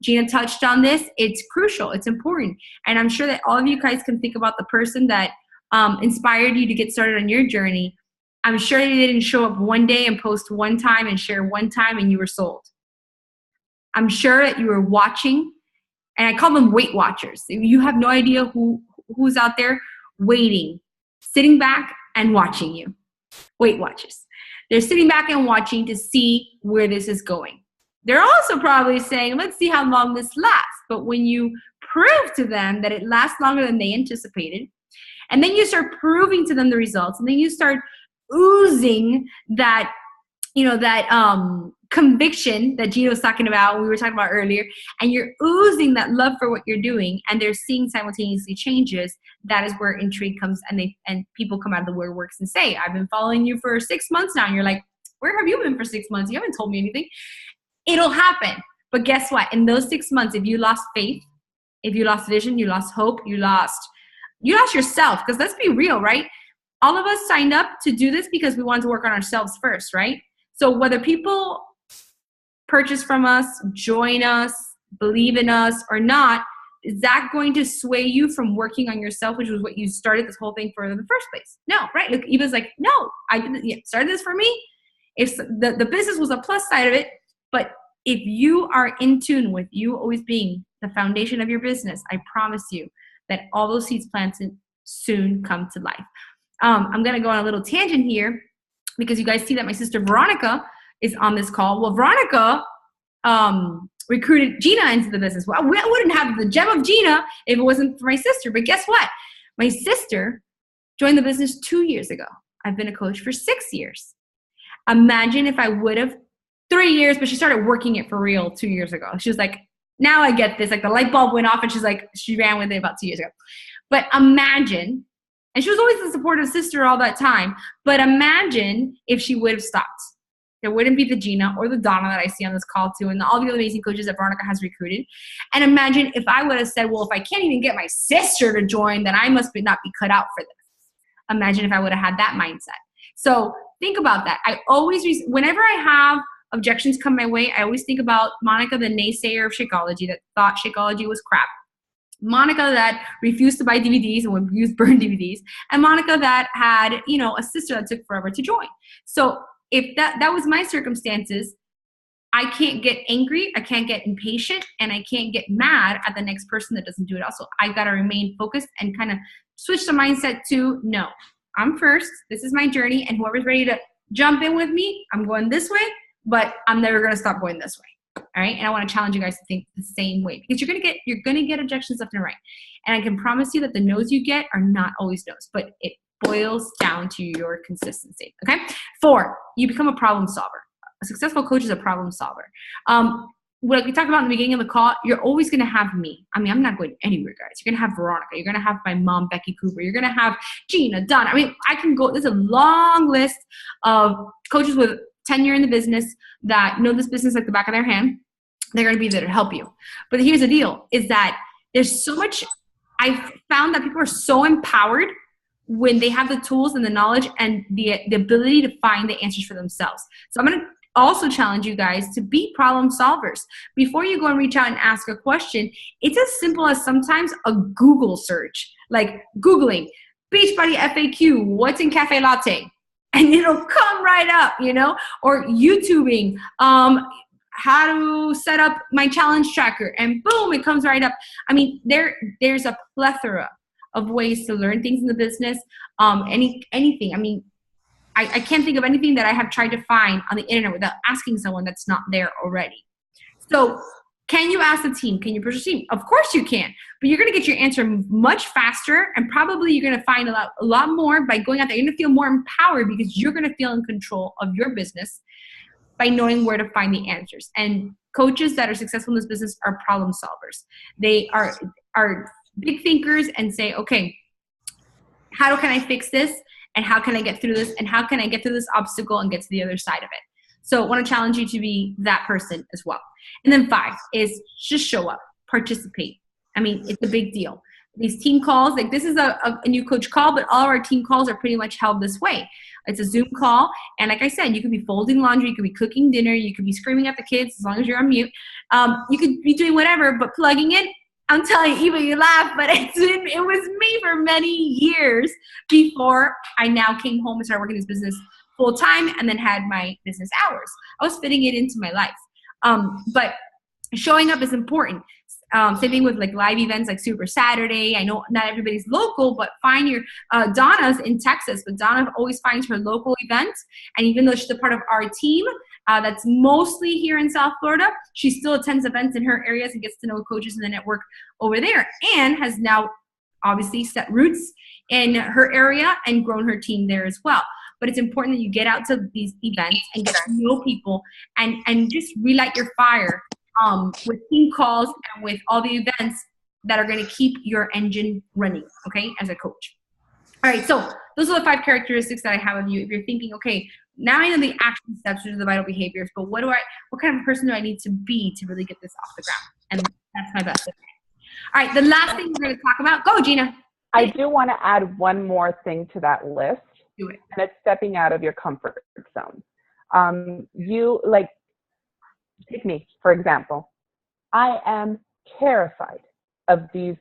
Gina touched on this. It's crucial. It's important. And I'm sure that all of you guys can think about the person that inspired you to get started on your journey. I'm sure they didn't show up one day and post one time and share one time and you were sold. I'm sure that you were watching, and I call them Weight Watchers. You have no idea who's out there waiting, sitting back and watching you. Weight Watchers. They're sitting back and watching to see where this is going. They're also probably saying, let's see how long this lasts. But when you prove to them that it lasts longer than they anticipated, and then you start proving to them the results, and then you start oozing that, conviction that Gina was talking about, we were talking about earlier, and you're oozing that love for what you're doing, and they're seeing simultaneously changes, that is where intrigue comes, and people come out of the woodworks and say, I've been following you for 6 months now. And you're like, where have you been for 6 months? You haven't told me anything. It'll happen. But guess what? In those 6 months, if you lost faith, if you lost vision, you lost hope, you lost yourself. Because let's be real, right? All of us signed up to do this because we wanted to work on ourselves first, right? So whether people purchase from us, join us, believe in us or not, is that going to sway you from working on yourself, which was what you started this whole thing for in the first place? No, right? Look, Eva's like, no, I didn't started this for me. If the business was a plus side of it, but if you are in tune with you always being the foundation of your business, I promise you that all those seeds planted soon come to life. I'm going to go on a little tangent here because you guys see that my sister Veronica is on this call. Well, Veronica recruited Gina into the business. Well, I wouldn't have the gem of Gina if it wasn't for my sister. But guess what? My sister joined the business 2 years ago. I've been a coach for 6 years. Imagine if I would have 3 years, but she started working it for real 2 years ago. She was like, now I get this. Like the light bulb went off and she's like, she ran with it about 2 years ago. But imagine, and she was always a supportive sister all that time, but imagine if she would have stopped. There wouldn't be the Gina or the Donna that I see on this call too, and all the other amazing coaches that Veronica has recruited. And imagine if I would have said, well, if I can't even get my sister to join, then I must not be cut out for this. Imagine if I would have had that mindset. So think about that. I always, whenever I have objections come my way, I always think about Monica, the naysayer of Shakeology, that thought Shakeology was crap. Monica that refused to buy DVDs and would use burned DVDs. And Monica that had, a sister that took forever to join. So if that was my circumstances, I can't get angry, I can't get impatient, and I can't get mad at the next person that doesn't do it also. I got to remain focused and kind of switch the mindset to, no, I'm first, this is my journey, and whoever's ready to jump in with me, I'm going this way, but I'm never going to stop going this way. All right. And I want to challenge you guys to think the same way, because you're going to get objections left and right. And I can promise you that the no's you get are not always no's, but it boils down to your consistency. Okay. 4, you become a problem solver. A successful coach is a problem solver. Like we talked about in the beginning of the call, you're always going to have me. I mean, I'm not going anywhere, guys. You're going to have Veronica. You're going to have my mom, Becky Cooper. You're going to have Gina, Donna. I mean, I can go, there's a long list of coaches with tenure in the business that know this business like the back of their hand. They're going to be there to help you. But here's the deal, is that there's so much, I've found that people are so empowered when they have the tools and the knowledge and the ability to find the answers for themselves. So I'm going to also challenge you guys to be problem solvers. Before you go and reach out and ask a question, it's as simple as sometimes a Google search, like Googling Beachbody FAQ, what's in cafe latte? And it'll come right up, or YouTubing, how to set up my challenge tracker, and boom, it comes right up. I mean, there's a plethora of ways to learn things in the business, anything. I mean, I can't think of anything that I have tried to find on the internet without asking someone that's not there already. So can you ask the team? Can you push the team? Of course you can, but you're going to get your answer much faster, and probably you're going to find a lot more by going out there. You're going to feel more empowered because you're going to feel in control of your business by knowing where to find the answers. And coaches that are successful in this business are problem solvers. They are big thinkers and say, okay, how can I fix this? And how can I get through this? And how can I get through this obstacle and get to the other side of it? So I want to challenge you to be that person as well. And then 5 is just show up, participate. I mean, it's a big deal. these team calls. Like this is a new coach call, but all of our team calls are pretty much held this way. It's a Zoom call. And like I said, you could be folding laundry, you could be cooking dinner, you could be screaming at the kids as long as you're on mute. You could be doing whatever, but plugging in. I'm telling you, Eva, you laugh, but it was me for many years before I now came home and started working this business full time and then had my business hours. I was fitting it into my life. But showing up is important. Same thing with like live events like Super Saturday. I know not everybody's local, but find your, Donna's in Texas, but Donna always finds her local events. And even though she's a part of our team, that's mostly here in South Florida, she still attends events in her areas and gets to know coaches in the network over there, and has now obviously set roots in her area and grown her team there as well. But it's important that you get out to these events and get to know people and just relight your fire with team calls and with all the events that are going to keep your engine running, okay, as a coach. All right, so those are the 5 characteristics that I have of you. If you're thinking, okay, now I know the action steps, which are the vital behaviors, but what kind of person do I need to be to really get this off the ground? And that's my best. All right, the last thing we're going to talk about. Go, Gina. I do want to add one more thing to that list. Do it. And it's stepping out of your comfort zone. Take me, for example. I am terrified of these,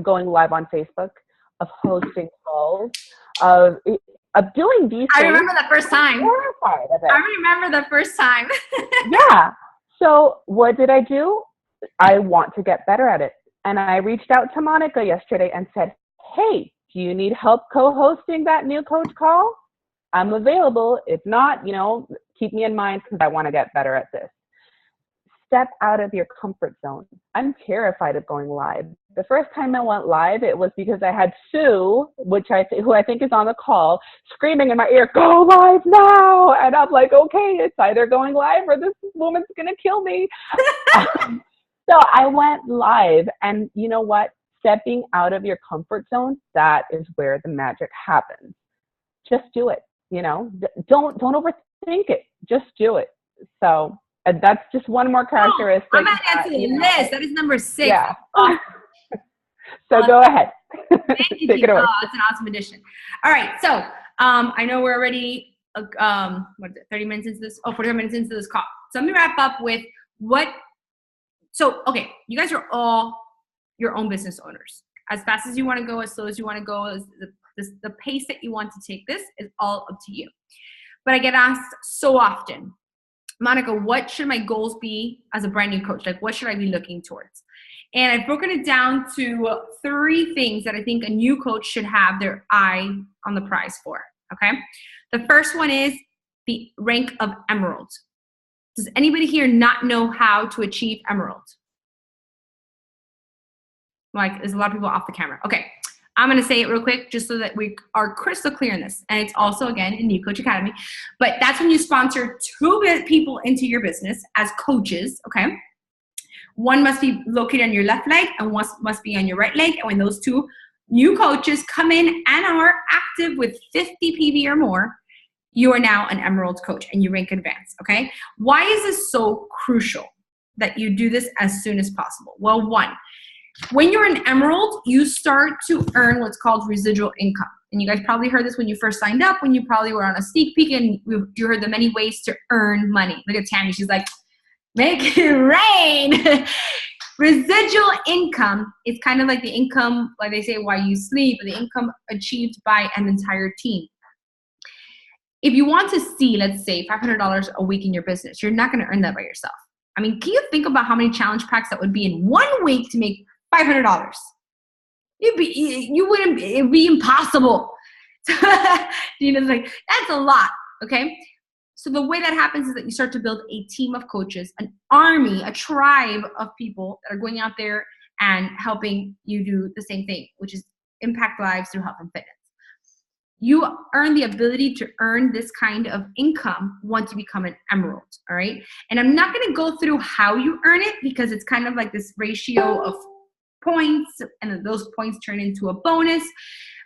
going live on Facebook, of hosting calls, of doing these things. I remember the first time. I'm terrified of it. I remember the first time. Yeah. So what did I do? I want to get better at it. And I reached out to Monica yesterday and said, hey, do you need help co-hosting that new coach call? I'm available. If not, keep me in mind because I want to get better at this. Step out of your comfort zone. I'm terrified of going live. The first time I went live, it was because I had Sue, who I think is on the call, screaming in my ear, go live now. And I'm like, okay, it's either going live or this woman's going to kill me. So I went live, and you know what? Stepping out of your comfort zone, that is where the magic happens. Just do it. Don't overthink it. Just do it. So that's just one more characteristic. I'm adding to the list. That is number 6. Yeah. So go ahead. Thank you, Take it away. It's an awesome addition. All right. So I know we're already, 30 minutes into this? 45 minutes into this call. So let me wrap up with okay, you guys are all your own business owners. As fast as you want to go, as slow as you want to go, the pace that you want to take this is all up to you. But I get asked so often, Monica, what should my goals be as a brand new coach? Like, what should I be looking towards? And I've broken it down to 3 things that I think a new coach should have their eye on the prize for, okay? The first one is the rank of Emerald. Does anybody here not know how to achieve Emerald? Like, there's a lot of people off the camera. Okay, I'm going to say it real quick just so that we are crystal clear in this. And it's also, again, in New Coach Academy. But that's when you sponsor 2 people into your business as coaches, okay? One must be located on your left leg and one must be on your right leg. And when those 2 new coaches come in and are active with 50 PV or more, you are now an Emerald coach and you rank advanced, okay? Why is this so crucial that you do this as soon as possible? Well, 1, when you're an Emerald, you start to earn what's called residual income. And you guys probably heard this when you first signed up, when you probably were on a sneak peek and you heard the many ways to earn money. Look at Tammy, she's like, make it rain. Residual income is kind of like the income, like they say, while you sleep, or the income achieved by an entire team. If you want to see, let's say, $500 a week in your business, you're not going to earn that by yourself. I mean, can you think about how many challenge packs that would be in 1 week to make $500? It'd be impossible. Gina's like, that's a lot, okay? So the way that happens is that you start to build a team of coaches, an army, a tribe of people that are going out there and helping you do the same thing, which is impact lives through health and fitness. You earn the ability to earn this kind of income once you become an Emerald, all right? And I'm not going to go through how you earn it because it's kind of like this ratio of points, and then those points turn into a bonus.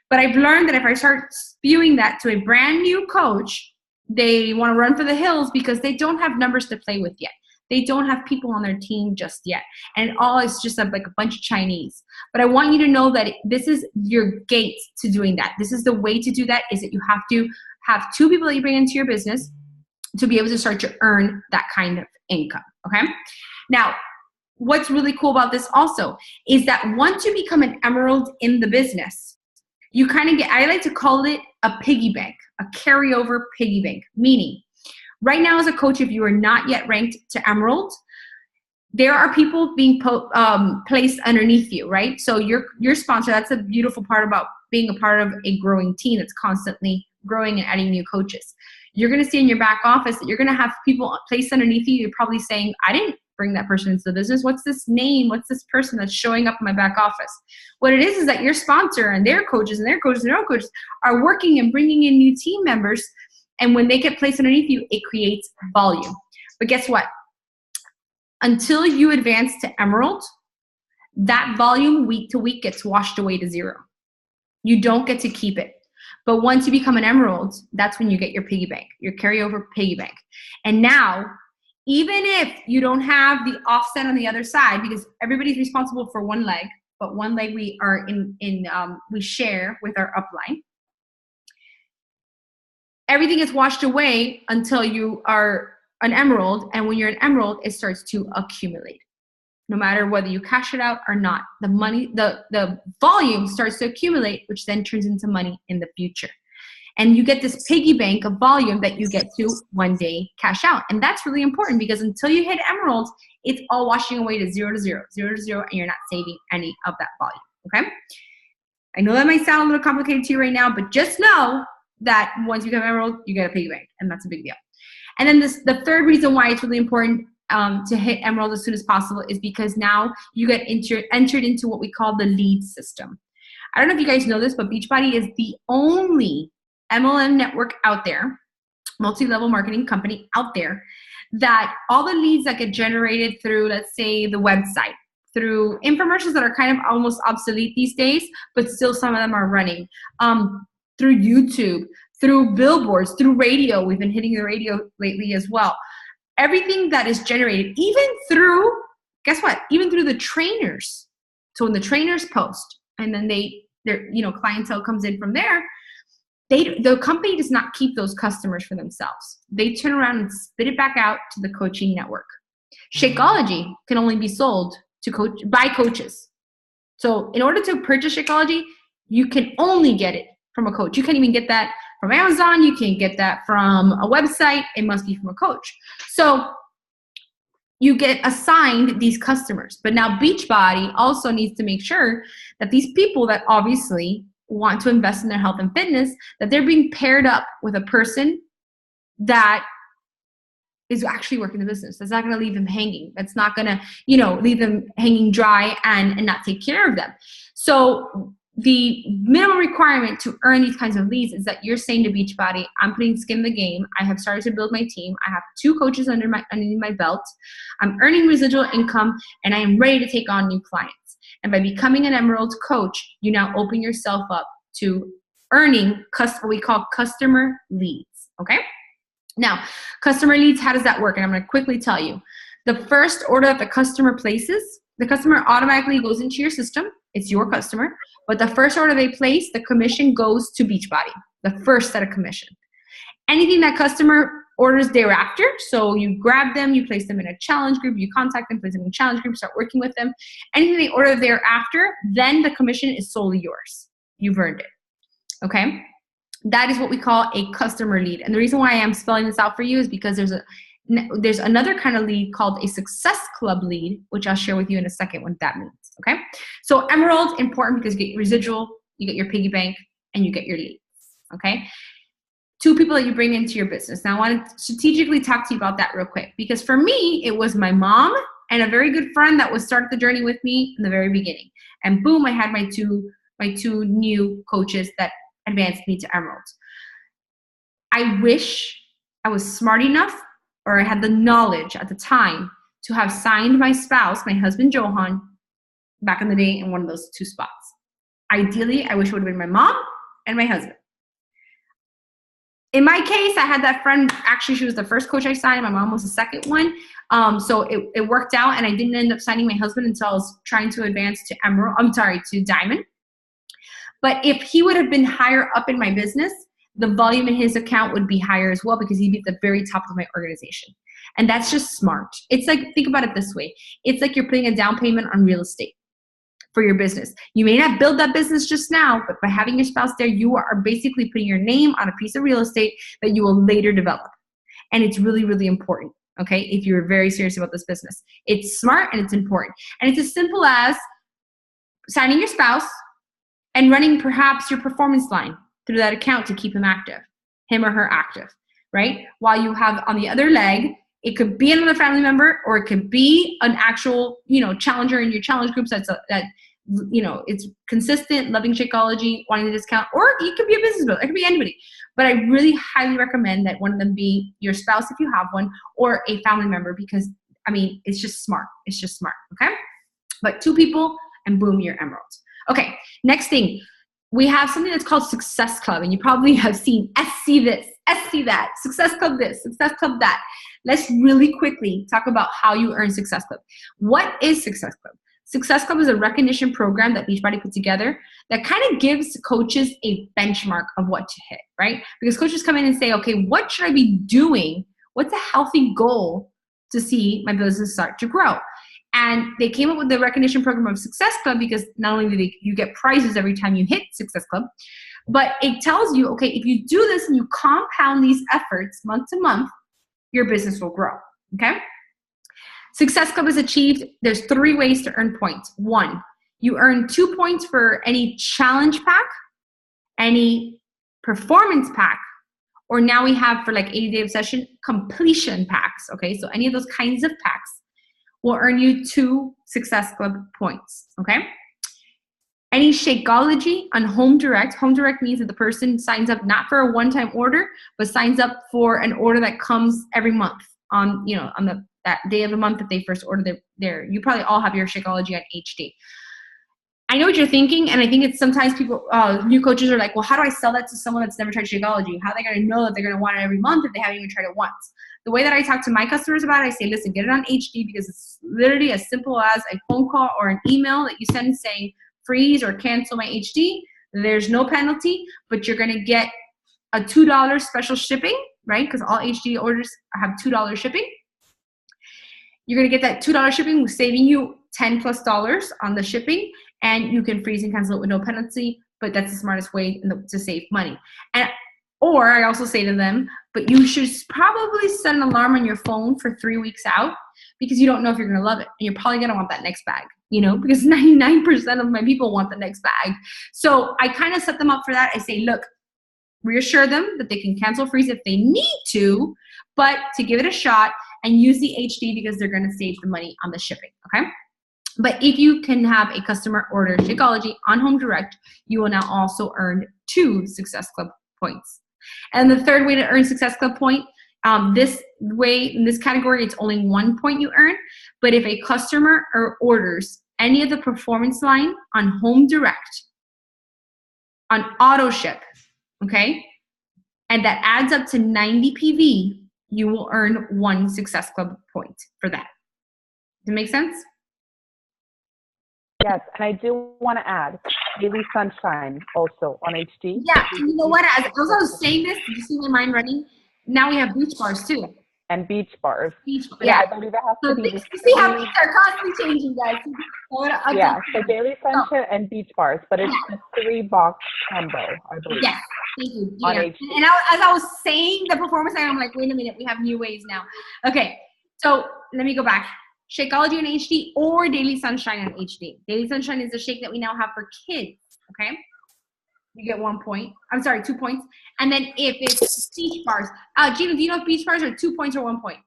But I've learned that if I start spewing that to a brand new coach, they want to run for the hills because they don't have numbers to play with yet. They don't have people on their team just yet. And it all is just like a bunch of Chinese. But I want you to know that this is your gate to doing that. This is the way to do that, is that you have to have 2 people that you bring into your business to be able to start to earn that kind of income, okay? Now, what's really cool about this also is that once you become an emerald in the business, you kind of get, I like to call it a piggy bank, a carryover piggy bank, meaning right now as a coach, if you are not yet ranked to emerald, there are people being placed underneath you, right? So your sponsor, that's a beautiful part about being a part of a growing team that's constantly growing and adding new coaches. You're going to see in your back office that you're going to have people placed underneath you. You're probably saying, I didn't bring that person into the business. What's this name? What's this person that's showing up in my back office? What it is that your sponsor and their coaches and their coaches and their own coaches are working and bringing in new team members. And when they get placed underneath you, it creates volume. But guess what? Until you advance to emerald, that volume week to week gets washed away to 0. You don't get to keep it. But once you become an emerald, that's when you get your piggy bank, your carryover piggy bank. And now, even if you don't have the offset on the other side, because everybody's responsible for one leg, but one leg we are we share with our upline. Everything is washed away until you are an emerald, and when you're an emerald, it starts to accumulate. No matter whether you cash it out or not, the money, the volume starts to accumulate, which then turns into money in the future. And you get this piggy bank of volume that you get to one day cash out. And that's really important, because until you hit emerald, it's all washing away to 0 to 0, 0 to 0, and you're not saving any of that volume, okay? I know that might sound a little complicated to you right now, but just know that once you become emerald, you get a piggy bank, and that's a big deal. And then the third reason why it's really important to hit emerald as soon as possible is because now you get entered into what we call the lead system. I don't know if you guys know this, but Beachbody is the only MLM network out there, multi-level marketing company out there, that all the leads that get generated through, let's say, the website, through infomercials that are kind of almost obsolete these days, but still some of them are running, through YouTube, through billboards, through radio. We've been hitting the radio lately as well. Everything that is generated, even through, guess what? Even through the trainers. So when the trainers post, and then their clientele comes in from there, the company does not keep those customers for themselves. They turn around and spit it back out to the coaching network. Shakeology can only be sold by coaches. So in order to purchase Shakeology, you can only get it from a coach. You can't even get that from Amazon. You can't get that from a website. It must be from a coach. So you get assigned these customers. But now Beachbody also needs to make sure that these people that obviously want to invest in their health and fitness, that they're being paired up with a person that is actually working the business. That's not going to leave them hanging. That's not going to, leave them hanging dry and not take care of them. So the minimum requirement to earn these kinds of leads is that you're saying to Beachbody, I'm putting skin in the game. I have started to build my team. I have 2 coaches underneath my belt. I'm earning residual income, and I am ready to take on new clients. And by becoming an emerald coach, you now open yourself up to earning what we call customer leads, okay? Now, customer leads, how does that work? And I'm going to quickly tell you. The first order that the customer places, the customer automatically goes into your system. It's your customer. But the first order they place, the commission goes to Beachbody, the first set of commission. Anything that customer orders thereafter, so you grab them, you place them in a challenge group, you contact them, place them in a challenge group, start working with them. Anything they order thereafter, then the commission is solely yours. You've earned it, okay? That is what we call a customer lead. And the reason why I am spelling this out for you is because there's another kind of lead called a Success Club lead, which I'll share with you in a second what that means, okay? So Emerald, important because you get your residual, you get your piggy bank, and you get your leads, okay? 2 people that you bring into your business. Now, I want to strategically talk to you about that real quick, because for me, it was my mom and a very good friend that started the journey with me in the very beginning. And boom, I had my two new coaches that advanced me to Emerald. I wish I was smart enough, or I had the knowledge at the time to have signed my spouse, my husband Johan, back in the day in one of those 2 spots. Ideally, I wish it would have been my mom and my husband. in my case, I had that friend, actually she was the first coach I signed. My mom was the second one. So it worked out, and I didn't end up signing my husband until I was trying to advance to to diamond. But if he would have been higher up in my business, the volume in his account would be higher as well, because he'd be at the very top of my organization. And that's just smart. It's like, think about it this way. It's like you're putting a down payment on real estate for your business. You may not build that business just now, but by having your spouse there, you are basically putting your name on a piece of real estate that you will later develop. And it's really, really important, okay, if you're very serious about this business. It's smart and it's important. And it's as simple as signing your spouse and running perhaps your performance line through that account to keep him or her active, right? While you have on the other leg, it could be another family member, or it could be an actual, challenger in your challenge groups it's consistent, loving Shakeology, wanting the discount, or it could be a business builder. It could be anybody. But I really highly recommend that one of them be your spouse if you have one, or a family member, because it's just smart. It's just smart, okay? But 2 people and boom, you're emeralds. Okay, next thing. We have something that's called Success Club, and you probably have seen SC this, SC that, Success Club this, Success Club that. Let's really quickly talk about how you earn Success Club. What is Success Club? Success Club is a recognition program that Beachbody put together that kind of gives coaches a benchmark of what to hit, right? Because coaches come in and say, okay, what should I be doing? What's a healthy goal to see my business start to grow? And they came up with the recognition program of Success Club because not only do you get prizes every time you hit Success Club, but it tells you, okay, if you do this and you compound these efforts month to month, your business will grow, okay? Success Club is achieved. There's 3 ways to earn points. 1, you earn 2 points for any challenge pack, any performance pack, or now we have for like 80 Day Obsession, completion packs, okay? So any of those kinds of packs will earn you 2 Success Club points, okay? Any Shakeology on Home Direct means that the person signs up not for a one-time order, but signs up for an order that comes every month on that day of the month that they first order their. You probably all have your Shakeology on HD. I know what you're thinking, and I think it's sometimes people, new coaches are like, well, how do I sell that to someone that's never tried Shakeology? How are they going to know that they're going to want it every month if they haven't even tried it once? The way that I talk to my customers about it, I say, listen, get it on HD, because it's literally as simple as a phone call or an email that you send saying freeze or cancel my HD. There's no penalty, but you're going to get a $2 special shipping, right? Because all HD orders have $2 shipping. You're going to get that $2 shipping, saving you $10+ on the shipping, and you can freeze and cancel it with no penalty, but that's the smartest way to save money. Or I also say to them, but you should probably set an alarm on your phone for 3 weeks out, because you don't know if you're going to love it. And you're probably going to want that next bag, because 99% of my people want the next bag. So I kind of set them up for that. I say, look, reassure them that they can cancel, freeze if they need to, but to give it a shot and use the HD, because they're going to save the money on the shipping, okay? But if you can have a customer order Shakeology on Home Direct, you will now also earn 2 Success Club points. And the third way to earn Success Club point, this way, in this category, it's only 1 point you earn. But if a customer orders any of the performance line on Home Direct, on auto ship, okay, and that adds up to 90 PV, you will earn 1 Success Club point for that. Does it make sense? Yes, and I do want to add Daily Sunshine also on HD. Yeah, and you know what? As I was saying this, did you see my mind running? Now we have beach bars too. And beach bars. Yeah, I believe it has to be. You see how things are constantly changing, guys. Yeah, so Daily Sunshine and beach bars, but it's a 3-box combo, I believe. Yes, thank you. On Yeah. HD. And as I was saying the performance line, I'm like, wait a minute, we have new ways now. Okay, so let me go back. Shakeology on HD or Daily Sunshine on HD. Daily Sunshine is a shake that we now have for kids, okay? You get 1 point. I'm sorry, 2 points. And then if it's beach bars, Gina, do you know if beach bars are 2 points or 1 point?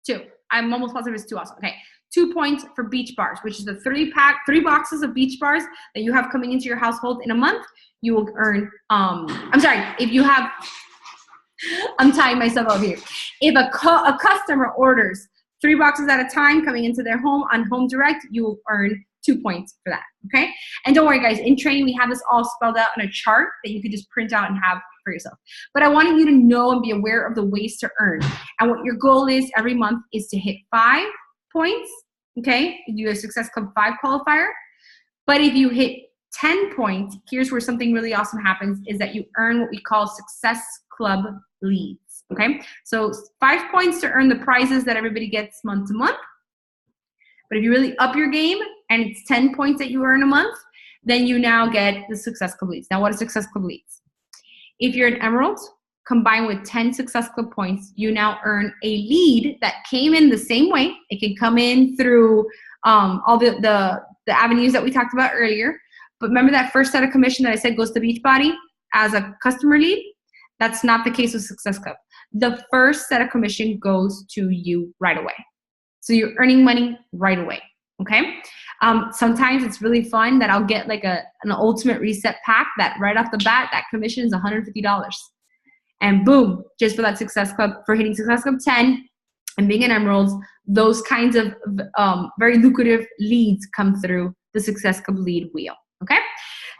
2. I'm almost positive it's 2 also. Okay, 2 points for beach bars, which is the 3 boxes of beach bars that you have coming into your household in a month. You will earn, I'm sorry, if you have, I'm tying myself up here. If a customer orders 3 boxes at a time coming into their home on Home Direct, you will earn 2 points for that, okay? And don't worry, guys, in training, we have this all spelled out on a chart that you could just print out and have for yourself. But I wanted you to know and be aware of the ways to earn. And what your goal is every month is to hit 5 points, okay? You do a Success Club 5 qualifier. But if you hit 10 points, here's where something really awesome happens, is that you earn what we call Success Club leads, okay? So 5 points to earn the prizes that everybody gets month to month. But if you really up your game and it's 10 points that you earn a month, then you now get the Success Club leads. Now, what is Success Club leads? If you're an Emerald, combined with 10 Success Club points, you now earn a lead that came in the same way. It can come in through all the avenues that we talked about earlier. But remember that first set of commission that I said goes to Beachbody as a customer lead? That's not the case with Success Club. The first set of commission goes to you right away. So you're earning money right away, okay? Sometimes it's really fun that I'll get like an ultimate reset pack that right off the bat, that commission is $150. And boom, just for that Success Club, for hitting Success Club 10 and being an Emerald, those kinds of very lucrative leads come through the Success Club lead wheel, okay?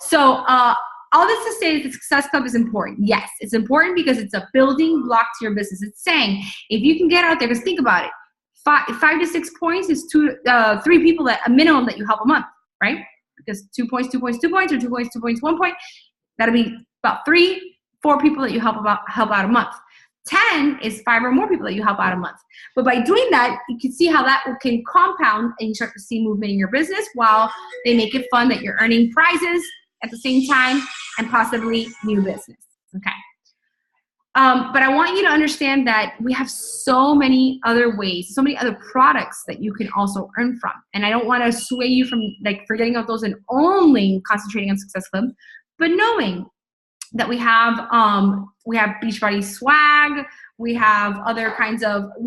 So all this to say that the Success Club is important. Yes, it's important because it's a building block to your business. It's saying if you can get out there, because think about it, 5 to 6 points is 3 people that a minimum that you help a month, right? Because 2 points, 2 points, 2 points, or 2 points, 2 points, 1 point. That'll be about 3, 4 people that you help out a month. 10 is 5 or more people that you help out a month. But by doing that, you can see how that can compound and you start to see movement in your business while they make it fun that you're earning prizes at the same time and possibly new business, okay? But I want you to understand that we have so many other ways, so many other products that you can also earn from. And I don't want to sway you from like forgetting about those and only concentrating on Success Club, but knowing that we have Beachbody swag, we have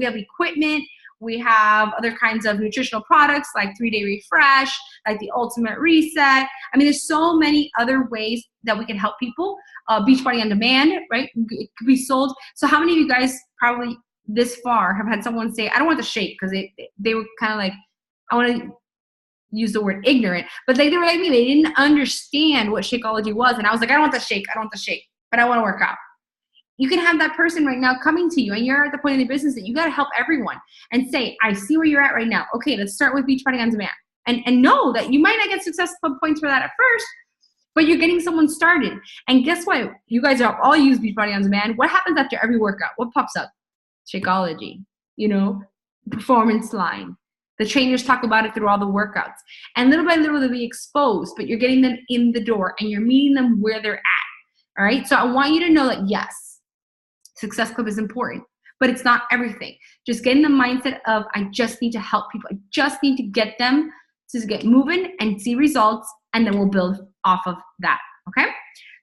equipment, we have other kinds of nutritional products like 3-Day Refresh, like the Ultimate Reset. I mean, there's so many other ways that we can help people. Beachbody On Demand, right? It could be sold. So how many of you guys probably this far have had someone say, I don't want the shake, because they were kind of like, I want to use the word ignorant, but they were like me. They didn't understand what Shakeology was. And I was like, I don't want the shake, but I want to work out. You can have that person right now coming to you, and you're at the point in the business that you got to help everyone and say, I see where you're at right now. Okay, let's start with Beachbody On Demand. And know that you might not get Success Club points for that at first, but you're getting someone started. And guess what? You guys are all use Beachbody On Demand. What happens after every workout? What pops up? Shakeology, Performance Line. The trainers talk about it through all the workouts. And little by little, they'll be exposed, but you're getting them in the door and you're meeting them where they're at. All right? So I want you to know that, yes, Success Club is important, but it's not everything. Just get in the mindset of, I just need to help people. I just need to get them to get moving and see results, and then we'll build off of that, okay?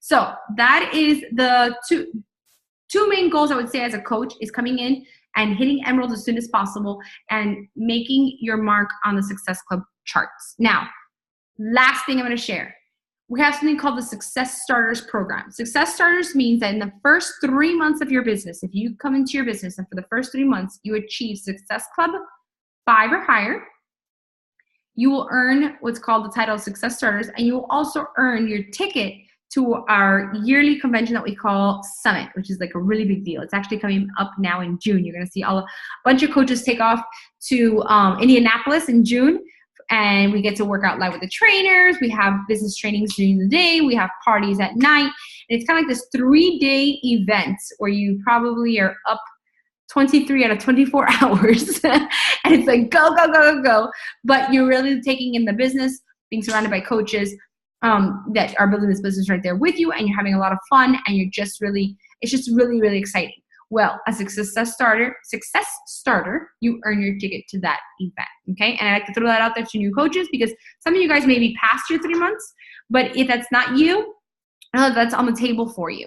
So that is the two main goals I would say as a coach, is coming in and hitting Emerald as soon as possible and making your mark on the Success Club charts. Now, last thing I'm gonna share. We have something called the Success Starters program. Success Starters means that in the first 3 months of your business, if you come into your business and for the first 3 months you achieve Success Club 5 or higher, you will earn what's called the title of Success Starters, and you will also earn your ticket to our yearly convention that we call Summit, which is like a really big deal. It's actually coming up now in June. You're gonna see a bunch of coaches take off to Indianapolis in June, and we get to work out live with the trainers. We have business trainings during the day. We have parties at night. And it's kind of like this 3-day event where you probably are up 23 out of 24 hours. And it's like, go, go, go, go, go. But you're really taking in the business, being surrounded by coaches that are building this business right there with you, and you're having a lot of fun, and it's just really, really exciting. Well, as a success starter, you earn your ticket to that event, okay? And I like to throw that out there to new coaches, because some of you guys may be past your 3 months, but if that's not you, that's on the table for you.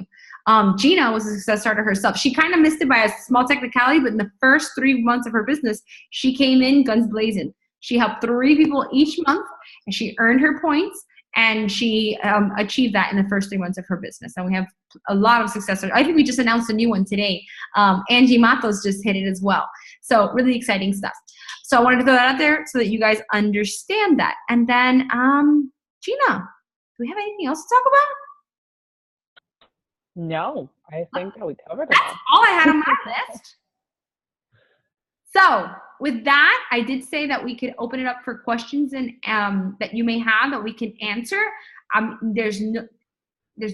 Gina was a success starter herself. She kind of missed it by a small technicality, but in the first 3 months of her business, she came in guns blazing. She helped 3 people each month, and she earned her points, and she achieved that in the first 3 months of her business. And we have a lot of success. I think we just announced a new one today. Angie Matos just hit it as well. So really exciting stuff. So I wanted to throw that out there so that you guys understand that. And then, Gina, do we have anything else to talk about? No, I think that we covered it That's all I had on my list. So with that, I did say that we could open it up for questions and that you may have that we can answer. There's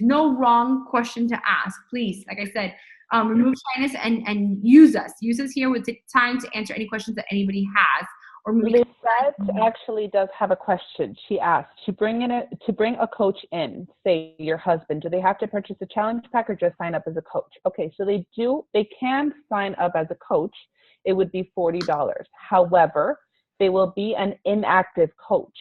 no wrong question to ask. Please, like I said, remove shyness and use us. Use us here with the time to answer any questions that anybody has. Or Lisette actually does have a question. She asked to bring a coach in, say your husband, do they have to purchase a challenge pack or just sign up as a coach? Okay, so they can sign up as a coach. It would be $40. However, they will be an inactive coach.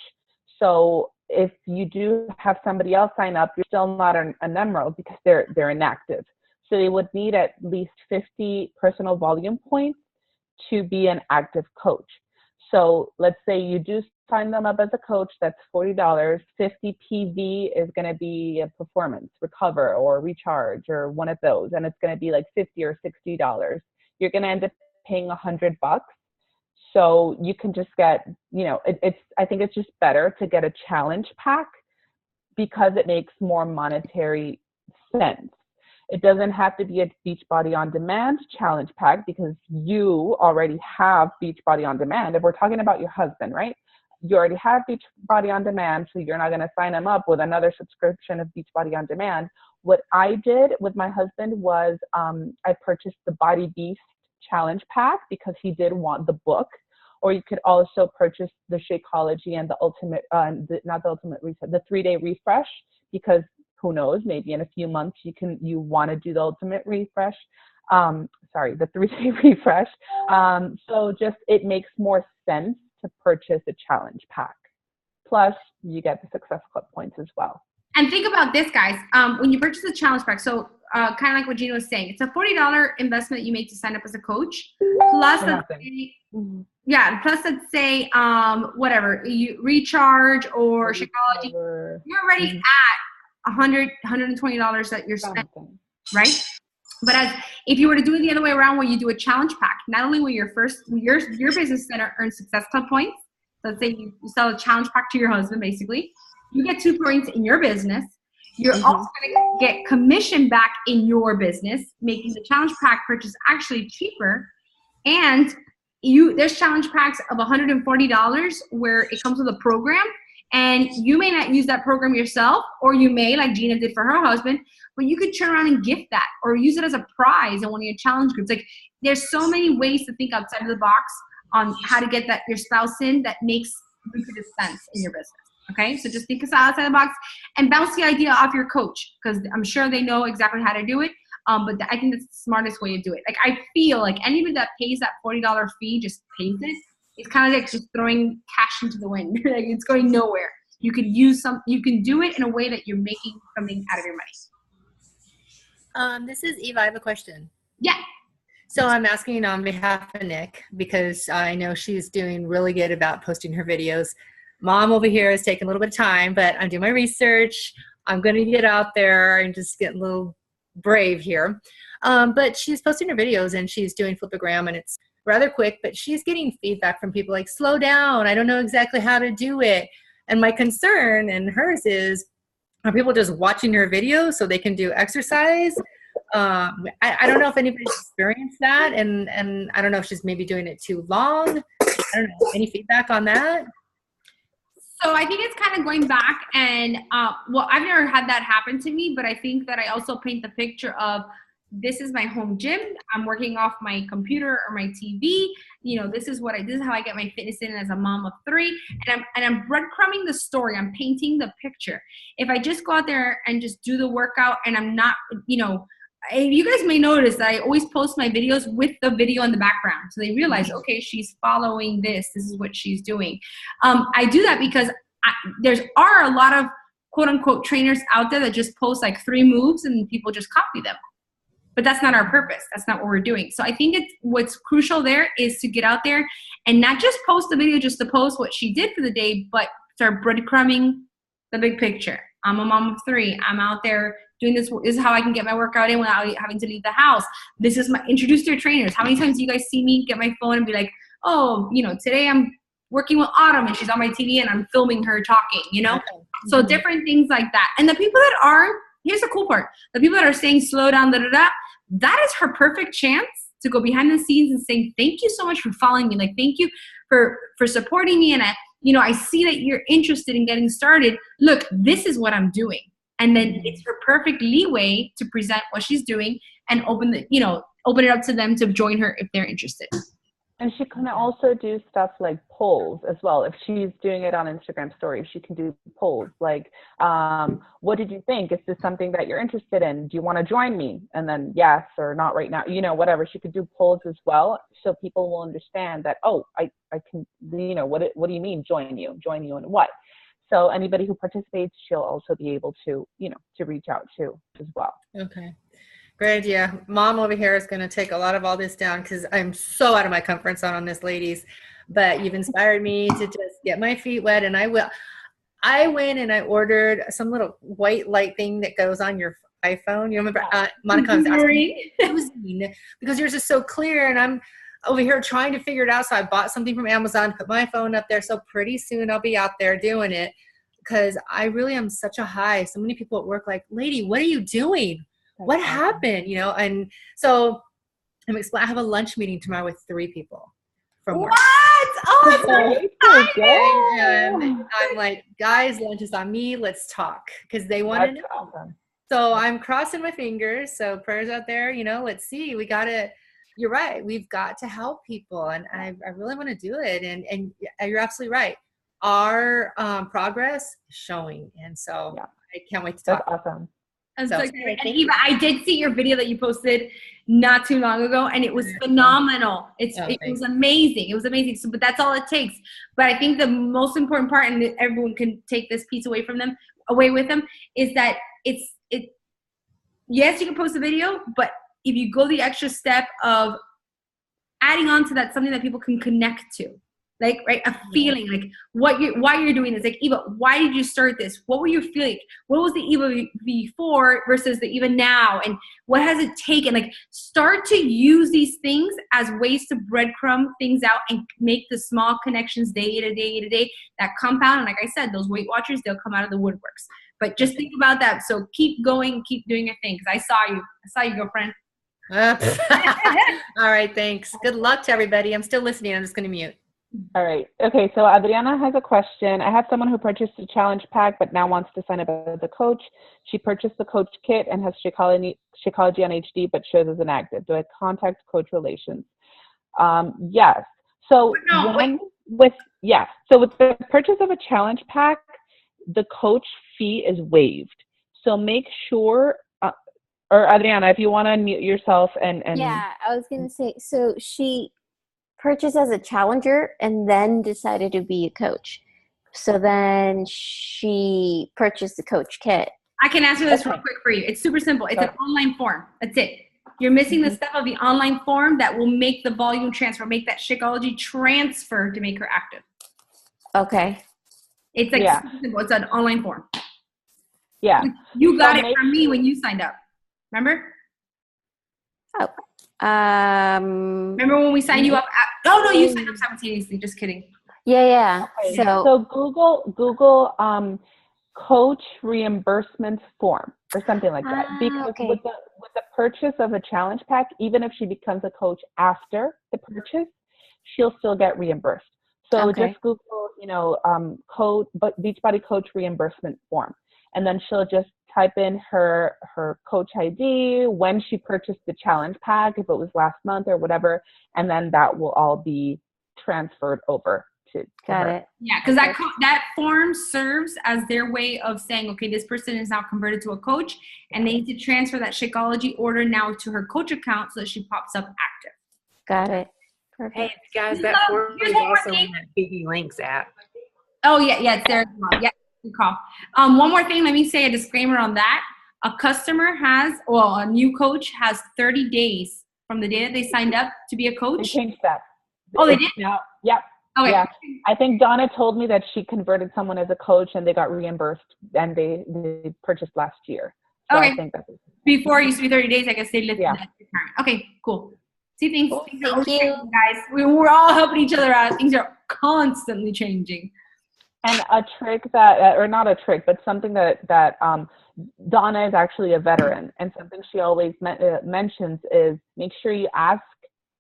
So if you do have somebody else sign up, you're still not an emerald because they're inactive. So they would need at least 50 personal volume points to be an active coach. So let's say you do sign them up as a coach, that's $40. 50 PV is going to be a performance, recover, or recharge, or one of those. And it's going to be like $50 or $60. You're going to end up paying $100. So you can just get, I think it's just better to get a challenge pack because it makes more monetary sense. It doesn't have to be a Beachbody On Demand challenge pack because you already have Beachbody On Demand. If we're talking about your husband, right? You already have Beachbody On Demand, so you're not going to sign him up with another subscription of Beachbody On Demand. What I did with my husband was I purchased the Body Beast challenge pack because he did want the book. Or you could also purchase the Shakeology and the Ultimate, not the Ultimate Reset, the 3-day refresh, because who knows, maybe in a few months you want to do the Ultimate Refresh. The 3-day refresh. So just it makes more sense to purchase a challenge pack. Plus, you get the Success Club points as well. And think about this, guys. When you purchase a challenge pack, so kind of like what Gina was saying, it's a $40 investment that you make to sign up as a coach. Plus, plus let's say whatever you recharge or Shakeology, you're already at $120 that you're spending, right? But if you were to do it the other way around, where you do a challenge pack, not only will your business center earn Success Club points. So let's say you sell a challenge pack to your husband, basically, you get 2 points in your business. You're also going to get commission back in your business, making the challenge pack purchase actually cheaper. And there's challenge packs of $140 where it comes with a program. And you may not use that program yourself, or you may, like Gina did for her husband, but you could turn around and gift that or use it as a prize in one of your challenge groups. Like, there's so many ways to think outside of the box on how to get your spouse in that makes lucrative sense in your business. Okay, so just think outside the box and bounce the idea off your coach, because I'm sure they know exactly how to do it. But I think that's the smartest way to do it. Like, I feel like anybody that pays that $40 fee just pays it. It's kind of like just throwing cash into the wind. Like, it's going nowhere. You can you can do it in a way that you're making something out of your money. This is Eva. I have a question. Yeah. So I'm asking on behalf of Nick, because I know she's doing really good about posting her videos. Mom over here is taking a little bit of time, but I'm doing my research. I'm going to get out there and just get a little brave here. But she's posting her videos and she's doing Flipagram, and it's rather quick, but she's getting feedback from people like, slow down, I don't know exactly how to do it. And my concern and hers is, are people just watching her videos so they can do exercise? I don't know if anybody's experienced that, and I don't know if she's maybe doing it too long. I don't know. Any feedback on that? So I think it's kind of going back and, I've never had that happen to me, but I think that I also paint the picture of, this is my home gym. I'm working off my computer or my TV. This is how I get my fitness in as a mom of 3. And I'm breadcrumbing the story. I'm painting the picture. If I just go out there and just do the workout and I'm not, you guys may notice that I always post my videos with the video in the background. So they realize, okay, she's following this. This is what she's doing. I do that because there are a lot of quote unquote trainers out there that just post like 3 moves and people just copy them. But that's not our purpose. That's not what we're doing. So I think what's crucial there is to get out there and not just post the video just to post what she did for the day, but start breadcrumbing the big picture. I'm a mom of 3. I'm out there doing this. This is how I can get my workout in without having to leave the house. This is introduce to your trainers. How many times do you guys see me get my phone and be like, oh, today I'm working with Autumn and she's on my TV and I'm filming her talking, Okay. So different things like that. And the people that are, here's the cool part. The people that are saying slow down, that is her perfect chance to go behind the scenes and say, thank you so much for following me. Like, thank you for supporting me. And I see that you're interested in getting started. Look, this is what I'm doing. And then it's her perfect leeway to present what she's doing and open it up to them to join her if they're interested. And she can also do stuff like polls as well. If she's doing it on Instagram stories, she can do polls like, what did you think? Is this something that you're interested in? Do you want to join me? And then yes or not right now, whatever. She could do polls as well. So people will understand that, oh, I can, what do you mean join you in what? So anybody who participates, she'll also be able to, to reach out to as well. Okay. Great idea. Mom over here is going to take a lot of all this down because I'm so out of my comfort zone on this, ladies. But you've inspired me to just get my feet wet, and I will. I went and I ordered some little white light thing that goes on your iPhone. You remember Monica was asking because yours is so clear, and I'm over here trying to figure it out. So I bought something from Amazon, put my phone up there. So pretty soon I'll be out there doing it because I really am such a high. So many people at work like, lady, what are you doing? What happened? And so I have a lunch meeting tomorrow with 3 people from work. What? Oh, it's so exciting. I'm like, guys, lunch is on me. Let's talk because they want to know. Awesome. So I'm crossing my fingers. So prayers out there, let's see. You're right. We've got to help people. And I really want to do it. And you're absolutely right. Our progress is showing. And so I can't wait to talk. That's awesome. And Eva, I did see your video that you posted not too long ago, and it was phenomenal. It was amazing. It was amazing. So, but that's all it takes. But I think the most important part, and everyone can take this piece away with them, is that yes, you can post a video, but if you go the extra step of adding on to that something that people can connect to. Like, right, a feeling, like why you're doing this. Like, Eva, why did you start this? What were you feeling? What was the Eva before versus the Eva now? And what has it taken? Like, start to use these things as ways to breadcrumb things out and make the small connections day to day that compound. And like I said, those Weight Watchers, they'll come out of the woodworks. But just think about that. So keep going, keep doing your thing. Because I saw you, girlfriend. All right, thanks. Good luck to everybody. I'm still listening. I'm just going to mute. All right. Okay. So Adriana has a question. I have someone who purchased a challenge pack, but now wants to sign up as a coach. She purchased the coach kit and has Shakeology on HD, but shows as inactive. Do I contact Coach Relations? Yes. So with the purchase of a challenge pack, the coach fee is waived. So make sure, or Adriana, if you want to unmute yourself and yeah, I was gonna say. So she purchased as a challenger and then decided to be a coach. So then she purchased the coach kit. I can answer this real quick for you. It's super simple. It's an online form. That's it. You're missing the step of the online form that will make the volume transfer, make that Shakeology transfer to make her active. Okay. It's like super simple. It's an online form. Yeah. You got it from me when you signed up. Remember? Oh. Remember when we signed you up? Oh no, you signed up simultaneously. Just kidding. Yeah. Okay. So Google coach reimbursement form or something like that. Because with the purchase of a challenge pack, even if she becomes a coach after the purchase, she'll still get reimbursed. So just Google, Beachbody coach reimbursement form, and then she'll just type in her coach ID, when she purchased the challenge pack, if it was last month or whatever, and then that will all be transferred over to Got her. it. Yeah, because that form serves as their way of saying, okay, this person is now converted to a coach, and they need to transfer that Shakeology order now to her coach account so that she pops up active. Got it. Perfect. Hey guys, that form is also in that Biggie Links app. Oh yeah, it's there as well. Yeah. Call. One more thing, let me say a disclaimer on that. A new coach has 30 days from the day that they signed up to be a coach. They changed that. Oh, they did? Now, yep. Okay. Yeah. I think Donna told me that she converted someone as a coach and they got reimbursed and they purchased last year. So okay. I think that's before it used to be 30 days. I guess they lifted Yeah. that requirement. Okay, cool. See, things Cool. are Thank always you. changing, guys. We're all helping each other out. Things are constantly changing. And a trick that, or not a trick, but something that Donna is actually a veteran, and something she always mentions is make sure you ask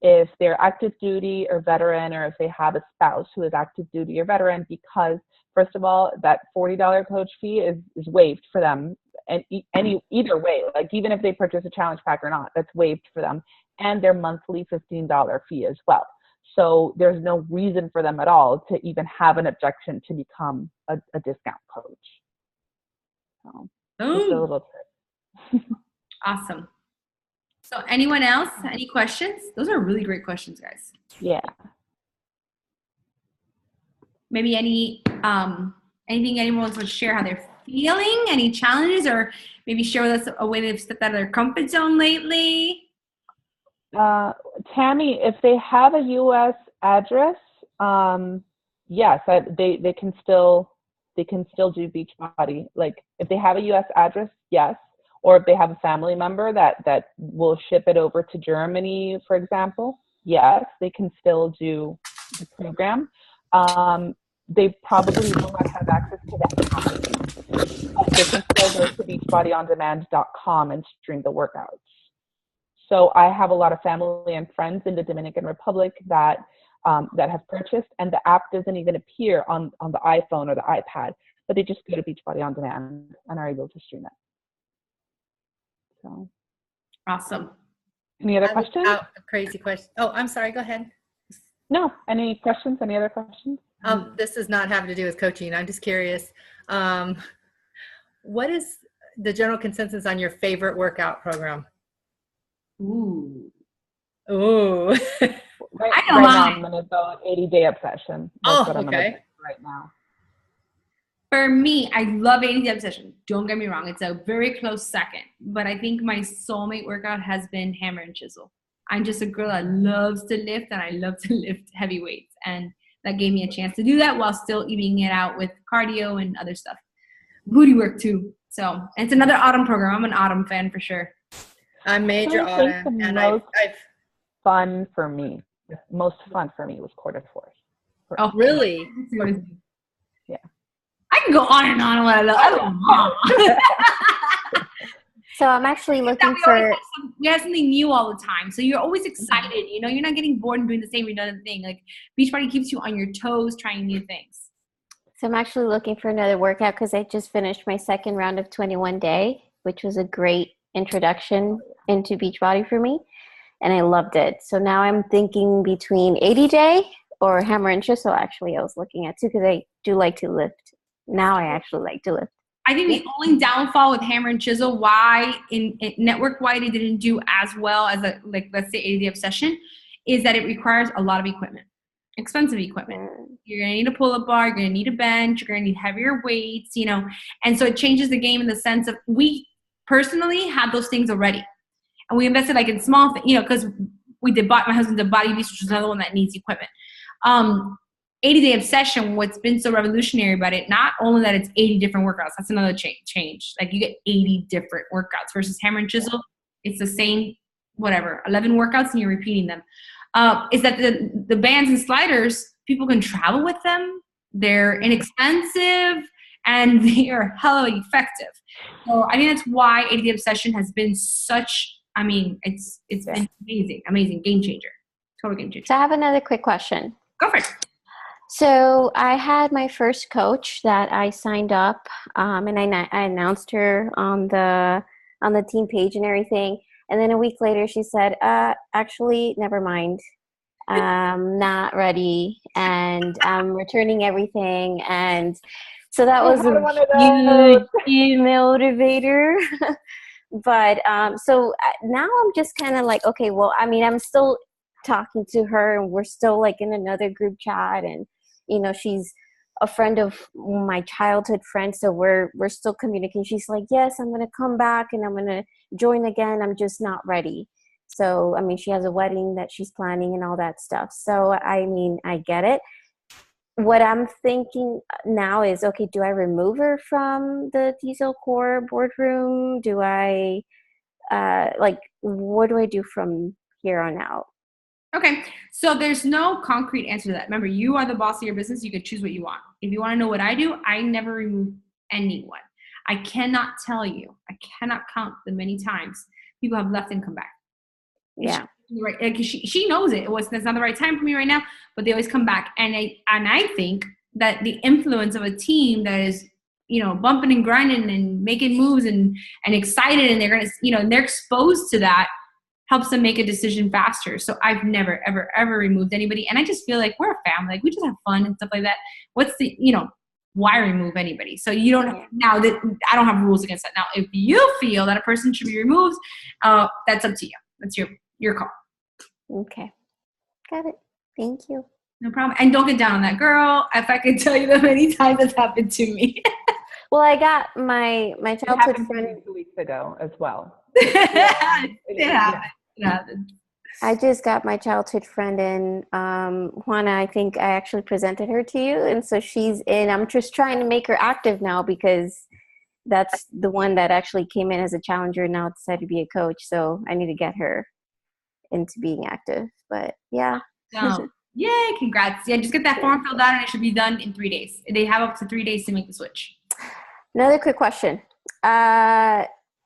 if they're active duty or veteran, or if they have a spouse who is active duty or veteran, because first of all, that $40 coach fee is waived for them, and either way, like even if they purchase a challenge pack or not, that's waived for them, and their monthly $15 fee as well. So there's no reason for them at all to even have an objection to become a discount coach. So just a Oh, little trick. awesome. So anyone else? Any questions? Those are really great questions, guys. Yeah. Maybe anything anyone wants to share how they're feeling, any challenges, or maybe share with us a way they've stepped out of their comfort zone lately. Tammy, if they have a U.S. address, yes, they can still do Beachbody. Like if they have a U.S. address, yes, or if they have a family member that will ship it over to Germany, for example, yes, they can still do the program. They probably will not have access to the app, but they can still go to beachbodyondemand.com and stream the workouts. So I have a lot of family and friends in the Dominican Republic that have purchased, and the app doesn't even appear on the iPhone or the iPad, but they just go to Beachbody On Demand and are able to stream it. So Awesome. any other I looked questions? out a crazy question. Oh, I'm sorry. Go ahead. No. Any questions? Any other questions? This does not have to do with coaching. I'm just curious. What is the general consensus on your favorite workout program? Ooh. Ooh. Right know now mine. I'm going to go 80-day obsession. That's what I'm going to do right now. For me, I love 80-day obsession. Don't get me wrong. It's a very close second. But I think my soulmate workout has been hammer and chisel. I'm just a girl that loves to lift, and I love to lift heavy weights. And that gave me a chance to do that while still eating it out with cardio and other stuff. Booty work too. So and it's another autumn program. I'm an autumn fan for sure. I'm major I think autumn, the and most I've fun for me, the most fun for me was quarter force. Oh, really. Yeah. I can go on and on what I love. I love So I'm actually looking we for. have something new all the time. So you're always excited. You know, you're not getting bored and doing the same redundant thing. Like Beachbody keeps you on your toes trying new things. So I'm actually looking for another workout because I just finished my second round of 21 Day, which was a great introduction into Beachbody for me, and I loved it. So now I'm thinking between 80 Day or Hammer and Chisel. Actually, I was looking at too because I do like to lift. Now I actually like to lift. I think the only downfall with Hammer and Chisel, why in network why they didn't do as well as let's say 80-day obsession, is that it requires a lot of equipment, expensive equipment. You're gonna need a pull-up bar, you're gonna need a bench, you're gonna need heavier weights, you know, and so it changes the game in the sense of we personally have those things already, and we invested like in small things, you know, because my husband did Body Beast, which is another one that needs equipment. 80-day obsession, what's been so revolutionary about it, not only that it's 80 different workouts, that's another change. Like you get 80 different workouts versus Hammer and Chisel, it's the same, 11 workouts and you're repeating them. Is that the bands and sliders, people can travel with them. They're inexpensive and they are hella effective. So I think that's why 80-day obsession has been such, it's been amazing, game changer, total game changer. So I have another quick question. Go for it. So I had my first coach that I signed up, and I announced her on the team page and everything. And then a week later, she said, "Actually, never mind. I'm not ready, and I'm returning everything." And so that was a huge motivator. But so now I'm just kind of like, okay, well, I'm still talking to her, and we're still like in another group chat, and you know, she's a friend of my childhood friend, so we're still communicating. She's like, yes, I'm gonna come back and I'm gonna join again, I'm just not ready. So she has a wedding that she's planning and all that stuff. So I get it. What I'm thinking now is, okay, do I remove her from the Diesel Core boardroom? Do I what do I do from here on out? Okay, so there's no concrete answer to that. Remember, you are the boss of your business. You can choose what you want. If you want to know what I do, I never remove anyone. I cannot tell you. I cannot count the many times people have left and come back. Yeah. Right, because she knows it. It's not the right time for me right now, but they always come back. And I think that the influence of a team that is, bumping and grinding and making moves and excited, and they're gonna, and they're exposed to that, helps them make a decision faster. So I've never, ever, ever removed anybody. And I just feel like we're a family. Like, we just have fun and stuff like that. What's the, why remove anybody? So you don't, now that I don't have rules against that. Now, if you feel that a person should be removed, that's up to you. That's your call. Okay. Got it. Thank you. No problem. And don't get down on that, girl. If I could tell you the many times it's happened to me. Well, I got my It childhood happened to me friend. 2 weeks ago as well. It happens. I just got my childhood friend in, Juana. I think I actually presented her to you, and so she's in. I'm just trying to make her active now because that's the one that actually came in as a challenger and now decided to be a coach. So I need to get her into being active. But yeah. So, yay, congrats. Yeah, just get that form filled out and it should be done in 3 days. They have up to 3 days to make the switch. Another quick question.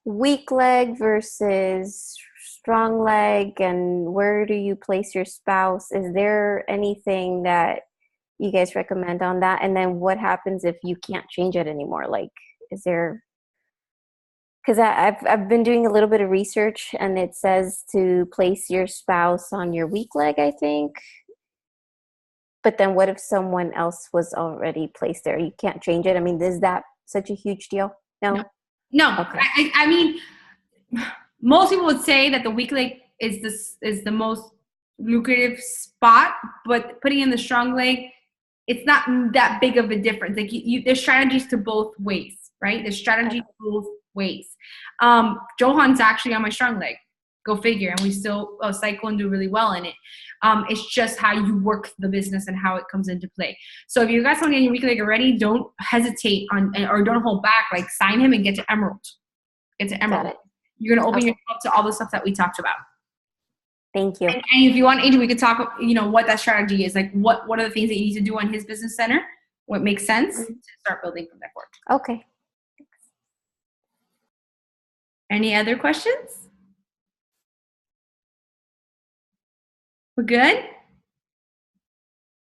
Weak leg versus strong leg, and where do you place your spouse? Is there anything that you guys recommend on that? And then what happens if you can't change it anymore? Like, is there, because I've been doing a little bit of research and it says to place your spouse on your weak leg, I think. But then what if someone else was already placed there? You can't change it. I mean, is that such a huge deal? No. Okay. I mean, most people would say that the weak leg is the most lucrative spot, but putting in the strong leg, it's not that big of a difference. Like, there's strategies to both ways, right? There's strategies both ways. Johan's actually on my strong leg. Go figure. And we still cycle and do really well in it. It's just how you work the business and how it comes into play. So if you got something on your weak leg already, don't hesitate or don't hold back. Like, sign him and get to Emerald. Get to Emerald. You're going to open yourself to all the stuff that we talked about. Thank you. And if you want, Adrian, we could talk, what that strategy is. Like, what are the things that you need to do on his business center? What makes sense to start building from that forward. Okay. Any other questions? We're good?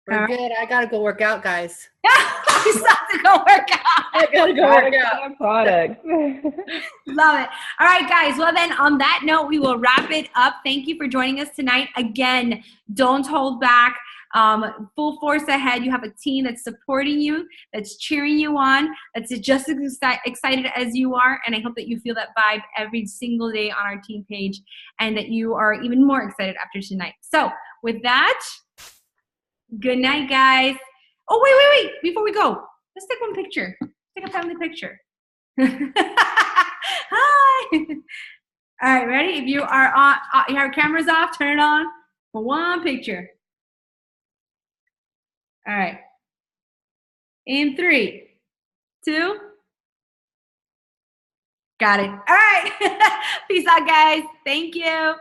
We're good. I gotta go work out, guys. You still have to go work out. I gotta go work out. Product. Love it. All right, guys. Well, then on that note, we will wrap it up. Thank you for joining us tonight. Again, don't hold back. Full force ahead. You have a team that's supporting you, that's cheering you on, that's just as excited as you are. And I hope that you feel that vibe every single day on our team page and that you are even more excited after tonight. So with that, good night, guys. Oh, wait. Before we go, let's take one picture. Take a family picture. Hi. All right, ready? If you are on, you have cameras off, turn it on for one picture. All right. In 3, 2. Got it. All right. Peace out, guys. Thank you.